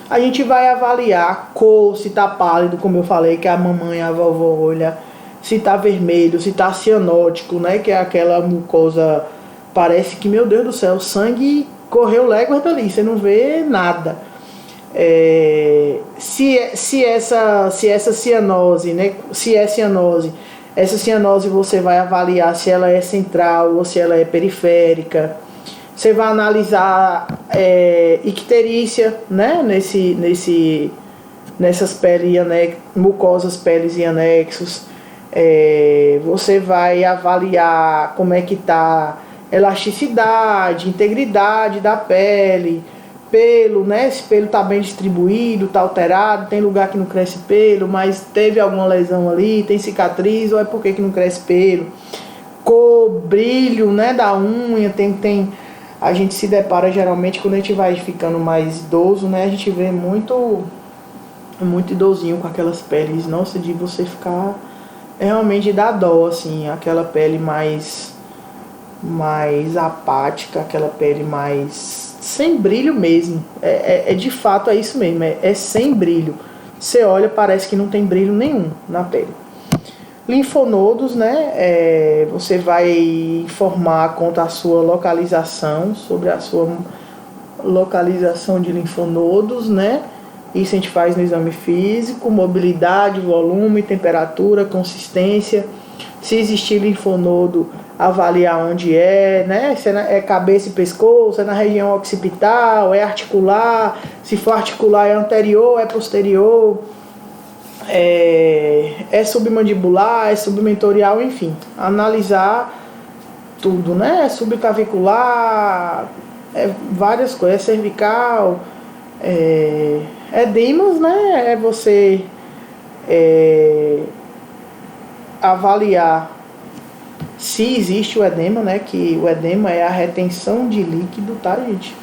Speaker 1: A gente vai avaliar cor, se tá pálido, como eu falei, que a mamãe, a vovó olha, se tá vermelho, se tá cianótico, né? Que é aquela mucosa, parece que, meu Deus do céu, o sangue correu léguas dali, você não vê nada. Se essa cianose, né? Se é cianose, essa cianose você vai avaliar se ela é central ou se ela é periférica. Você vai analisar icterícia, né? Nessas peles, mucosas, peles e anexos. Você vai avaliar como é que está elasticidade, integridade da pele, pelo, né? Se o pelo está bem distribuído, está alterado, tem lugar que não cresce pelo, mas teve alguma lesão ali, tem cicatriz, ou é porque que não cresce pelo. Cor, brilho, né? Da unha, a gente se depara geralmente quando a gente vai ficando mais idoso, né? A gente vê muito idosinho com aquelas peles, nossa, de você ficar realmente dá dó, assim, aquela pele mais apática, aquela pele mais sem brilho mesmo. De fato é isso mesmo, é sem brilho. Você olha, parece que não tem brilho nenhum na pele. Linfonodos, né? Você vai informar quanto à sua localização, sobre a sua localização de linfonodos, né? Isso a gente faz no exame físico, mobilidade, volume, temperatura, consistência. Se existir linfonodo, avaliar onde né? Se é cabeça e pescoço, é na região occipital, é articular. Se for articular, é anterior, é posterior. É submandibular, é submentorial, enfim, analisar tudo, né? É subclavicular, várias coisas, cervical, edemas, né? É você avaliar se existe o edema, né? Que o edema é a retenção de líquido, tá, gente?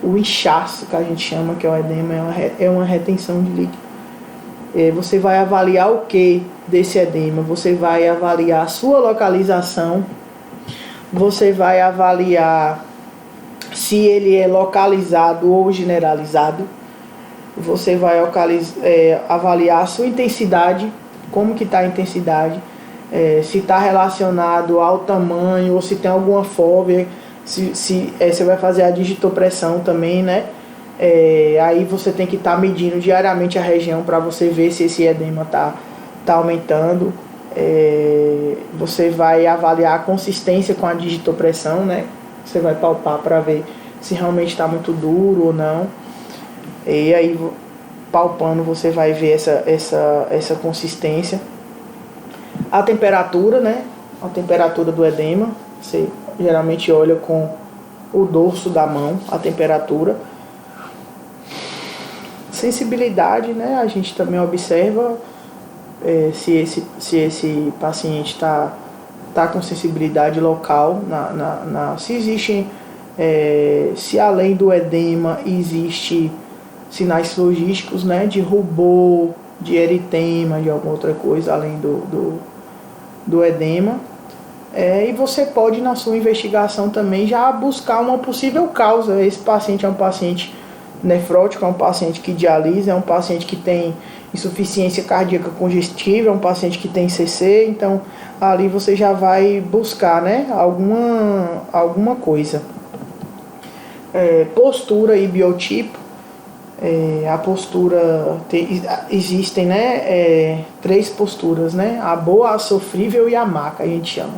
Speaker 1: O inchaço que a gente chama, que é o edema, é uma retenção de líquido. Você vai avaliar o que desse edema? Você vai avaliar a sua localização, você vai avaliar se ele é localizado ou generalizado, você vai avaliar a sua intensidade, como que está a intensidade, se está relacionado ao tamanho ou se tem alguma fóbia, você vai fazer a digitopressão também, né? Aí você tem que estar medindo diariamente a região para você ver se esse edema tá aumentando. Você vai avaliar a consistência com a digitopressão, né? Você vai palpar para ver se realmente está muito duro ou não. E aí, palpando, você vai ver essa consistência. A temperatura, né? A temperatura do edema. Você geralmente olha com o dorso da mão, a temperatura. Sensibilidade, né? A gente também observa se esse paciente está com sensibilidade local, se existe, se além do edema existe sinais logísticos, né? De rubor, de eritema, de alguma outra coisa além do edema. E você pode, na sua investigação também, já buscar uma possível causa. Esse paciente é um paciente nefrótico, é um paciente que dialisa, é um paciente que tem insuficiência cardíaca congestiva, é um paciente que tem CC, então ali você já vai buscar, né, alguma coisa. Postura e biotipo. A postura, existem, né, 3 posturas, né, a boa, a sofrível e a má, que a gente chama.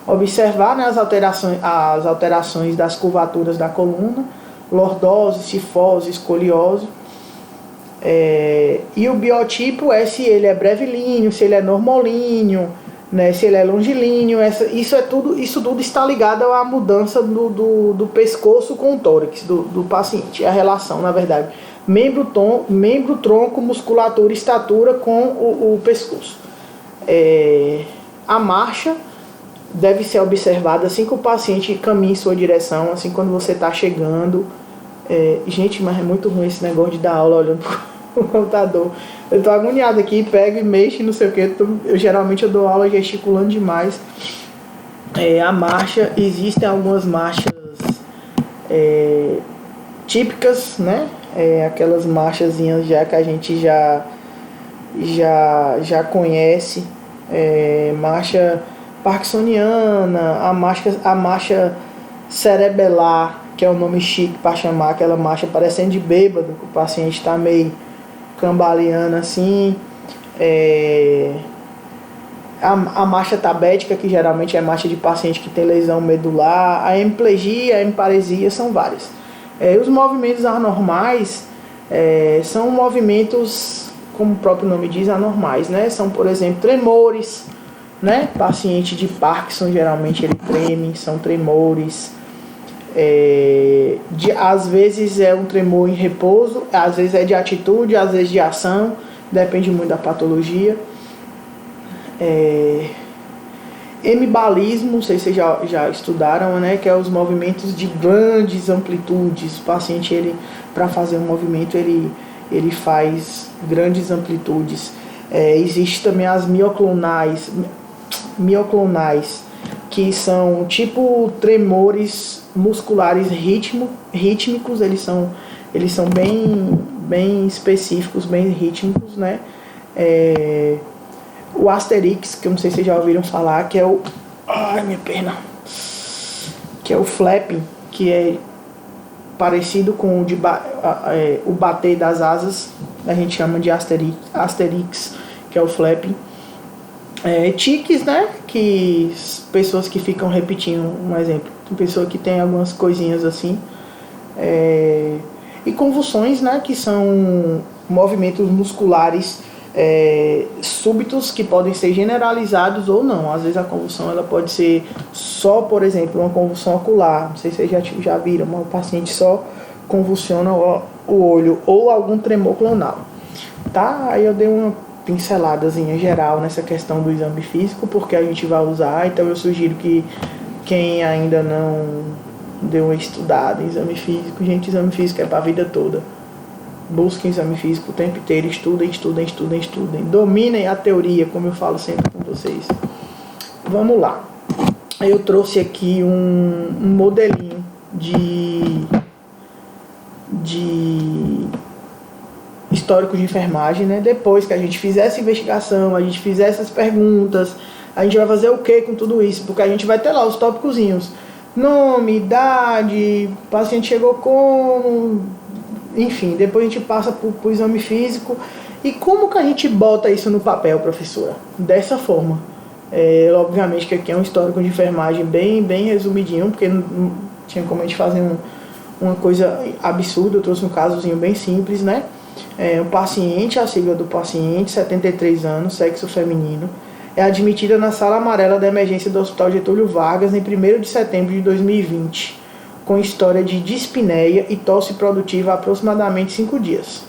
Speaker 1: Observar, né, as alterações das curvaturas da coluna, lordose, cifose, escoliose. E o biotipo se ele é brevilíneo, se ele é normolíneo, né, se ele é longilíneo. Isso tudo está ligado à mudança do pescoço com o tórax do paciente. É a relação, na verdade, membro, tronco, musculatura, estatura com o pescoço. A marcha deve ser observada assim que o paciente caminha em sua direção, assim quando você está chegando. Gente, mas é muito ruim esse negócio de dar aula olhando o computador. Eu tô agoniado aqui, pego e mexo, não sei o que. Geralmente eu dou aula gesticulando demais. A marcha, existem algumas marchas típicas, né? Aquelas marchazinhas já que a gente já conhece. Marcha parkinsoniana, a marcha cerebelar, que é o nome chique para chamar aquela marcha parecendo de bêbado, que o paciente está meio cambaleando assim. A marcha tabética, que geralmente é marcha de paciente que tem lesão medular, a hemiplegia, a hemiparesia, são várias. Os movimentos anormais são movimentos, como o próprio nome diz, anormais, né? São, por exemplo, tremores, né? Paciente de Parkinson, geralmente ele treme, são tremores. Às vezes é um tremor em repouso, às vezes é de atitude, às vezes de ação, depende muito da patologia. Hemibalismo, não sei se vocês já estudaram, né? Que é os movimentos de grandes amplitudes. O paciente, para fazer um movimento, ele faz grandes amplitudes. Existe também as mioclonais, que são tipo tremores musculares rítmicos. Eles são bem específicos, bem rítmicos, né? O Asterix, que eu não sei se vocês já ouviram falar, que é o... Ai, minha perna! Que é o flapping, que é parecido com o bater das asas. A gente chama de Asterix, que é o flapping. Tiques, né? Que pessoas que ficam repetindo, um exemplo. Tem pessoa que tem algumas coisinhas assim. E convulsões, né? Que são movimentos musculares súbitos, que podem ser generalizados ou não. Às vezes a convulsão ela pode ser só, por exemplo, uma convulsão ocular. Não sei se vocês já viram, mas o paciente só convulsiona o olho, ou algum tremor clonal. Tá? Aí eu dei uma pinceladazinha geral nessa questão do exame físico, porque a gente vai usar. Então eu sugiro que quem ainda não deu uma estudada em exame físico, gente, exame físico é para a vida toda. Busquem exame físico o tempo inteiro, estudem. Dominem a teoria, como eu falo sempre com vocês. Vamos lá. Eu trouxe aqui um modelinho de histórico de enfermagem, né? Depois que a gente fizer essa investigação, a gente fizer essas perguntas, a gente vai fazer o que com tudo isso? Porque a gente vai ter lá os tópicozinhos. Nome, idade, paciente chegou como... Enfim, depois a gente passa pro exame físico. E como que a gente bota isso no papel, professora? Dessa forma. Obviamente que aqui é um histórico de enfermagem bem resumidinho, porque não tinha como a gente fazer uma coisa absurda. Eu trouxe um casozinho bem simples, né? O paciente, a sigla do paciente, 73 anos, sexo feminino, é admitida na sala amarela da emergência do Hospital Getúlio Vargas em 1º de setembro de 2020. Com história de dispneia e tosse produtiva há aproximadamente 5 dias.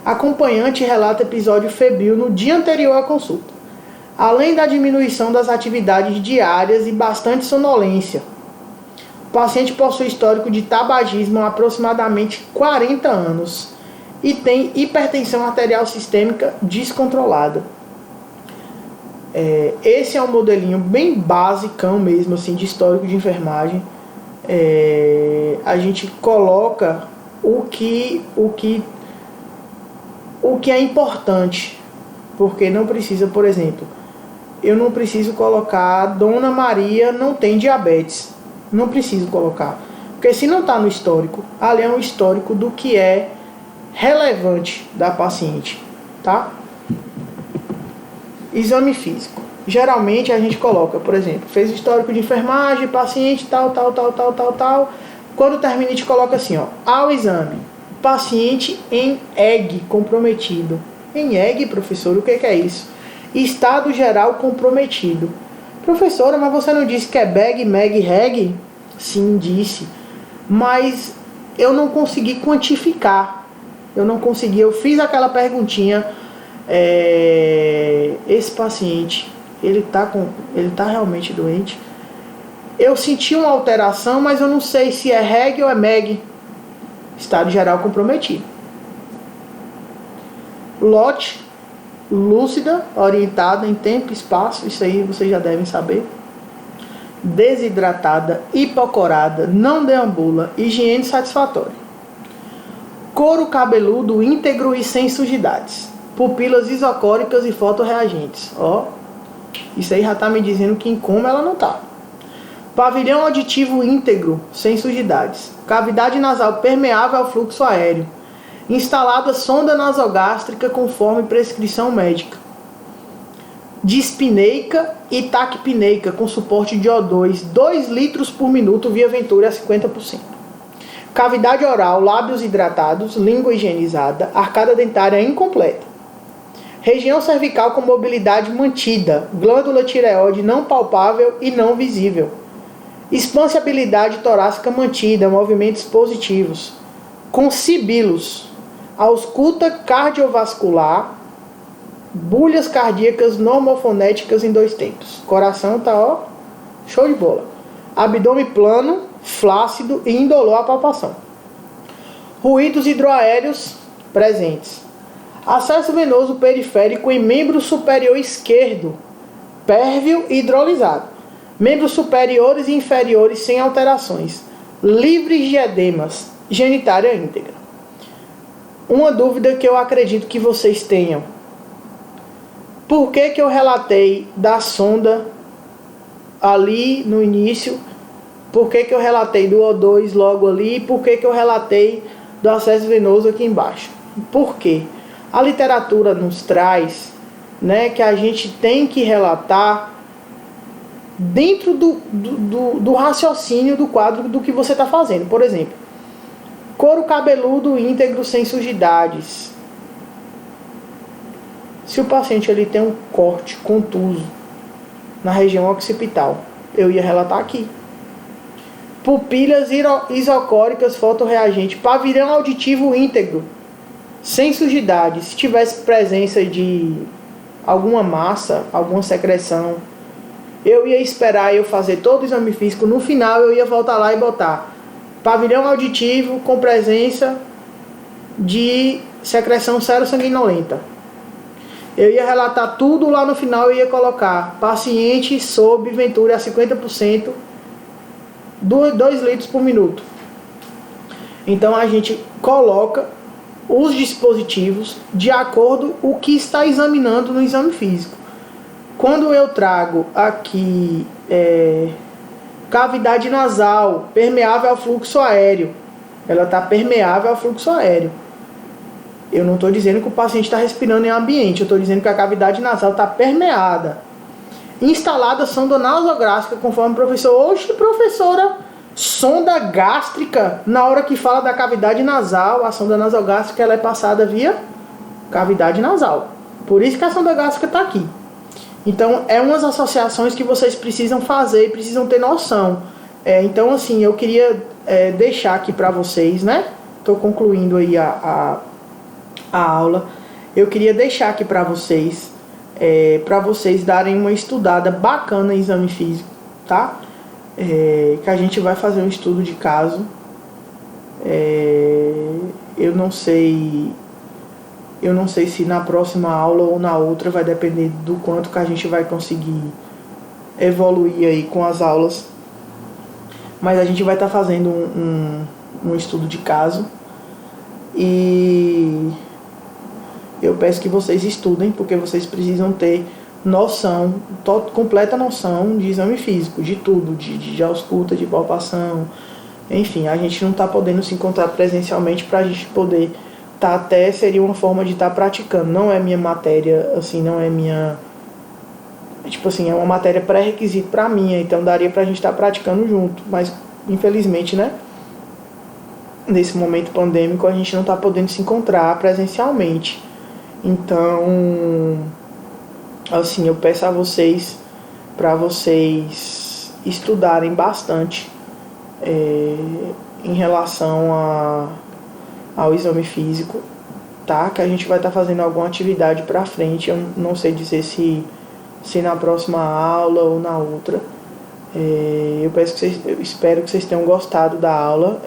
Speaker 1: Acompanhante relata episódio febril no dia anterior à consulta, além da diminuição das atividades diárias e bastante sonolência. O paciente possui histórico de tabagismo há aproximadamente 40 anos e tem hipertensão arterial sistêmica descontrolada. Esse é um modelinho bem basicão mesmo, assim, de histórico de enfermagem. A gente coloca o que é importante, porque não precisa, por exemplo, eu não preciso colocar Dona Maria não tem diabetes, não preciso colocar, porque se não está no histórico, ali é um histórico do que é relevante da paciente, tá? Exame físico. Geralmente a gente coloca, por exemplo, fez histórico de enfermagem, paciente tal. Quando termina a gente coloca assim, ó, ao exame, paciente em EG comprometido. Em EG, professor, o que é isso? Estado geral comprometido. Professora, mas você não disse que é BEG, MEG, REG? Sim, disse. Mas eu não consegui quantificar. Eu fiz aquela perguntinha, esse paciente... Ele tá realmente doente. Eu senti uma alteração, mas eu não sei se é REG ou é MEG. Estado geral comprometido. lote, lúcida, orientada em tempo e espaço, isso aí vocês já devem saber. Desidratada, hipocorada, não deambula, higiene satisfatória. Couro cabeludo, íntegro e sem sujidades. Pupilas isocóricas e fotorreagentes. Ó, isso aí já tá me dizendo que em coma ela não tá. Pavilhão auditivo íntegro, sem sujidades. Cavidade nasal permeável ao fluxo aéreo. Instalada sonda nasogástrica conforme prescrição médica. Dispineica e taquipneica com suporte de O2, 2 litros por minuto via Venturi a 50%. Cavidade oral, lábios hidratados, língua higienizada, arcada dentária incompleta. Região cervical com mobilidade mantida, glândula tireoide não palpável e não visível. Expansibilidade torácica mantida, movimentos positivos. Com sibilos, ausculta cardiovascular, bulhas cardíacas normofonéticas em 2 tempos. Coração tá, ó, show de bola. Abdômen plano, flácido e indolor à palpação. Ruídos hidroaéreos presentes. Acesso venoso periférico em membro superior esquerdo, pérvio e hidrolisado. Membros superiores e inferiores sem alterações. Livres de edemas. Genitária íntegra. Uma dúvida que eu acredito que vocês tenham. Por que eu relatei da sonda ali no início? Por que eu relatei do O2 logo ali? Por que eu relatei do acesso venoso aqui embaixo? Por quê? A literatura nos traz, né, que a gente tem que relatar dentro do raciocínio do quadro do que você está fazendo. Por exemplo, couro cabeludo íntegro sem sujidades. Se o paciente ele tem um corte contuso na região occipital, eu ia relatar aqui. Pupilas isocóricas fotorreagente, pavilhão auditivo íntegro, sem sujidade. Se tivesse presença de alguma massa, alguma secreção, eu ia esperar eu fazer todo o exame físico. No final eu ia voltar lá e botar pavilhão auditivo com presença de secreção serossanguinolenta. Eu ia relatar tudo lá no final e ia colocar paciente sob Venturi a 50%, 2 litros por minuto. Então a gente coloca os dispositivos de acordo com o que está examinando no exame físico. Quando eu trago aqui cavidade nasal permeável ao fluxo aéreo, ela está permeável ao fluxo aéreo. Eu não estou dizendo que o paciente está respirando em ambiente, eu estou dizendo que a cavidade nasal está permeada. Instalada sonda nasogástrica, conforme o professor. Oxe, professora, sonda gástrica, na hora que fala da cavidade nasal, a sonda nasogástrica ela é passada via cavidade nasal. Por isso que a sonda gástrica está aqui. Então, é umas associações que vocês precisam fazer e precisam ter noção. Então, assim, eu queria deixar aqui para vocês, né? Estou concluindo aí a aula. Eu queria deixar aqui para vocês darem uma estudada bacana em exame físico, tá? Que a gente vai fazer um estudo de caso. Eu não sei se na próxima aula ou na outra, vai depender do quanto que a gente vai conseguir evoluir aí com as aulas. Mas a gente vai estar fazendo um estudo de caso. E eu peço que vocês estudem, porque vocês precisam ter noção, completa noção de exame físico, de tudo, de ausculta, de palpação. Enfim, a gente não está podendo se encontrar presencialmente para a gente poder até seria uma forma de estar praticando. Não é minha matéria, assim, não é minha... Tipo assim, é uma matéria pré-requisito para mim, então daria pra gente estar praticando junto. Mas, infelizmente, né? Nesse momento pandêmico, a gente não está podendo se encontrar presencialmente. Então, assim, eu peço a vocês, para vocês estudarem bastante em relação ao exame físico, tá? Que a gente vai estar fazendo alguma atividade pra frente. Eu não sei dizer se na próxima aula ou na outra. Eu espero que vocês tenham gostado da aula.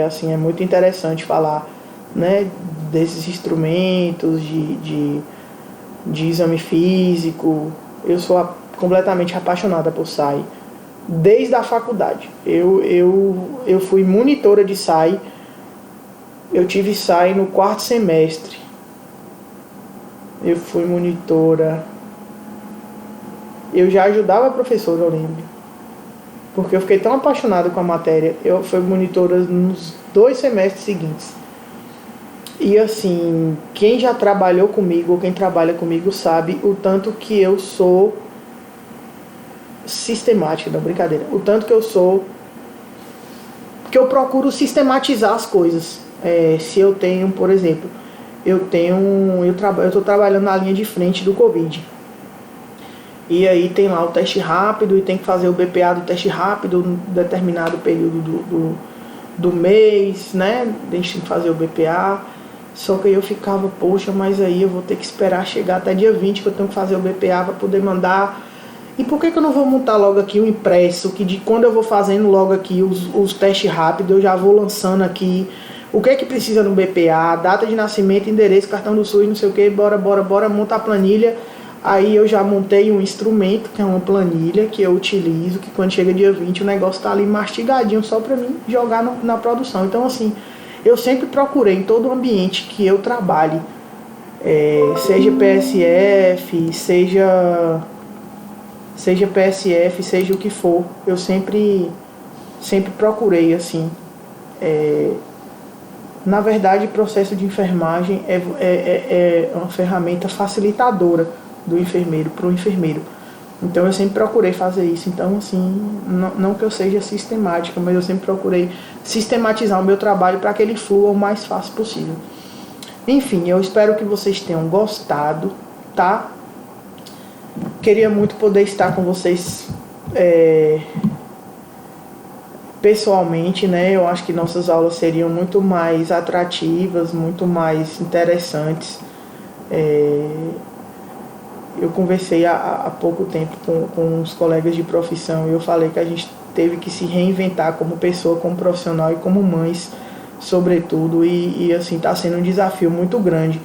Speaker 1: Assim, é muito interessante falar, né, desses instrumentos, de exame físico. Eu sou completamente apaixonada por SAI, desde a faculdade. Eu fui monitora de SAI, eu tive SAI no 4º semestre. Eu fui monitora, eu já ajudava a professora, eu lembro, porque eu fiquei tão apaixonado com a matéria. Eu fui monitora nos 2 semestres seguintes. E assim, quem já trabalhou comigo, ou quem trabalha comigo, sabe o tanto que eu sou sistemática, não, brincadeira, o tanto que eu procuro sistematizar as coisas. Se eu tenho, por exemplo, eu estou trabalhando na linha de frente do Covid. E aí tem lá o teste rápido e tem que fazer o BPA do teste rápido em determinado período do mês, né? A gente tem que fazer o BPA. Só que aí eu ficava, poxa, mas aí eu vou ter que esperar chegar até dia 20 que eu tenho que fazer o BPA para poder mandar. E por que eu não vou montar logo aqui o impresso, que de quando eu vou fazendo logo aqui os testes rápidos, eu já vou lançando aqui o que é que precisa no BPA, data de nascimento, endereço, cartão do SUS, não sei o que, bora, montar a planilha. Aí eu já montei um instrumento, que é uma planilha, que eu utilizo, que quando chega dia 20 o negócio tá ali mastigadinho só para mim jogar na produção. Então assim, eu sempre procurei em todo o ambiente que eu trabalhe, seja PSF, seja PSF, seja o que for, eu sempre procurei assim. Na verdade, o processo de enfermagem é uma ferramenta facilitadora do enfermeiro para o enfermeiro. Então eu sempre procurei fazer isso. Então assim, não que eu seja sistemática, mas eu sempre procurei sistematizar o meu trabalho para que ele flua o mais fácil possível. Enfim, eu espero que vocês tenham gostado, tá? Queria muito poder estar com vocês pessoalmente, né? Eu acho que nossas aulas seriam muito mais atrativas, muito mais interessantes. Eu conversei há pouco tempo com uns colegas de profissão e eu falei que a gente teve que se reinventar como pessoa, como profissional e como mães, sobretudo, e assim, está sendo um desafio muito grande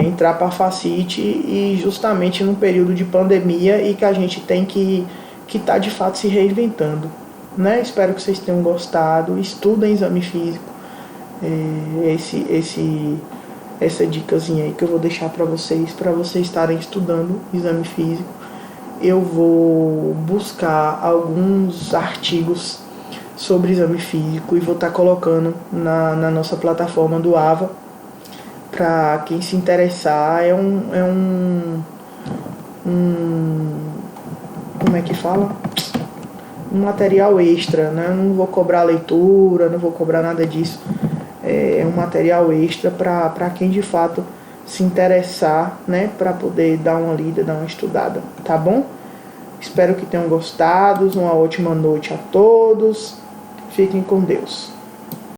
Speaker 1: entrar para a Facite, e justamente num período de pandemia e que a gente tem que estar de fato se reinventando, né? Espero que vocês tenham gostado. Estudem exame físico, essa dicasinha aí que eu vou deixar para vocês estarem estudando exame físico. Eu vou buscar alguns artigos sobre exame físico e vou estar colocando na nossa plataforma do AVA. Para quem se interessar, como é que fala? Um material extra, né? Eu não vou cobrar leitura, não vou cobrar nada disso. É um material extra para quem de fato se interessar, né? Para poder dar uma lida, dar uma estudada, tá bom? Espero que tenham gostado. Uma ótima noite a todos. Fiquem com Deus.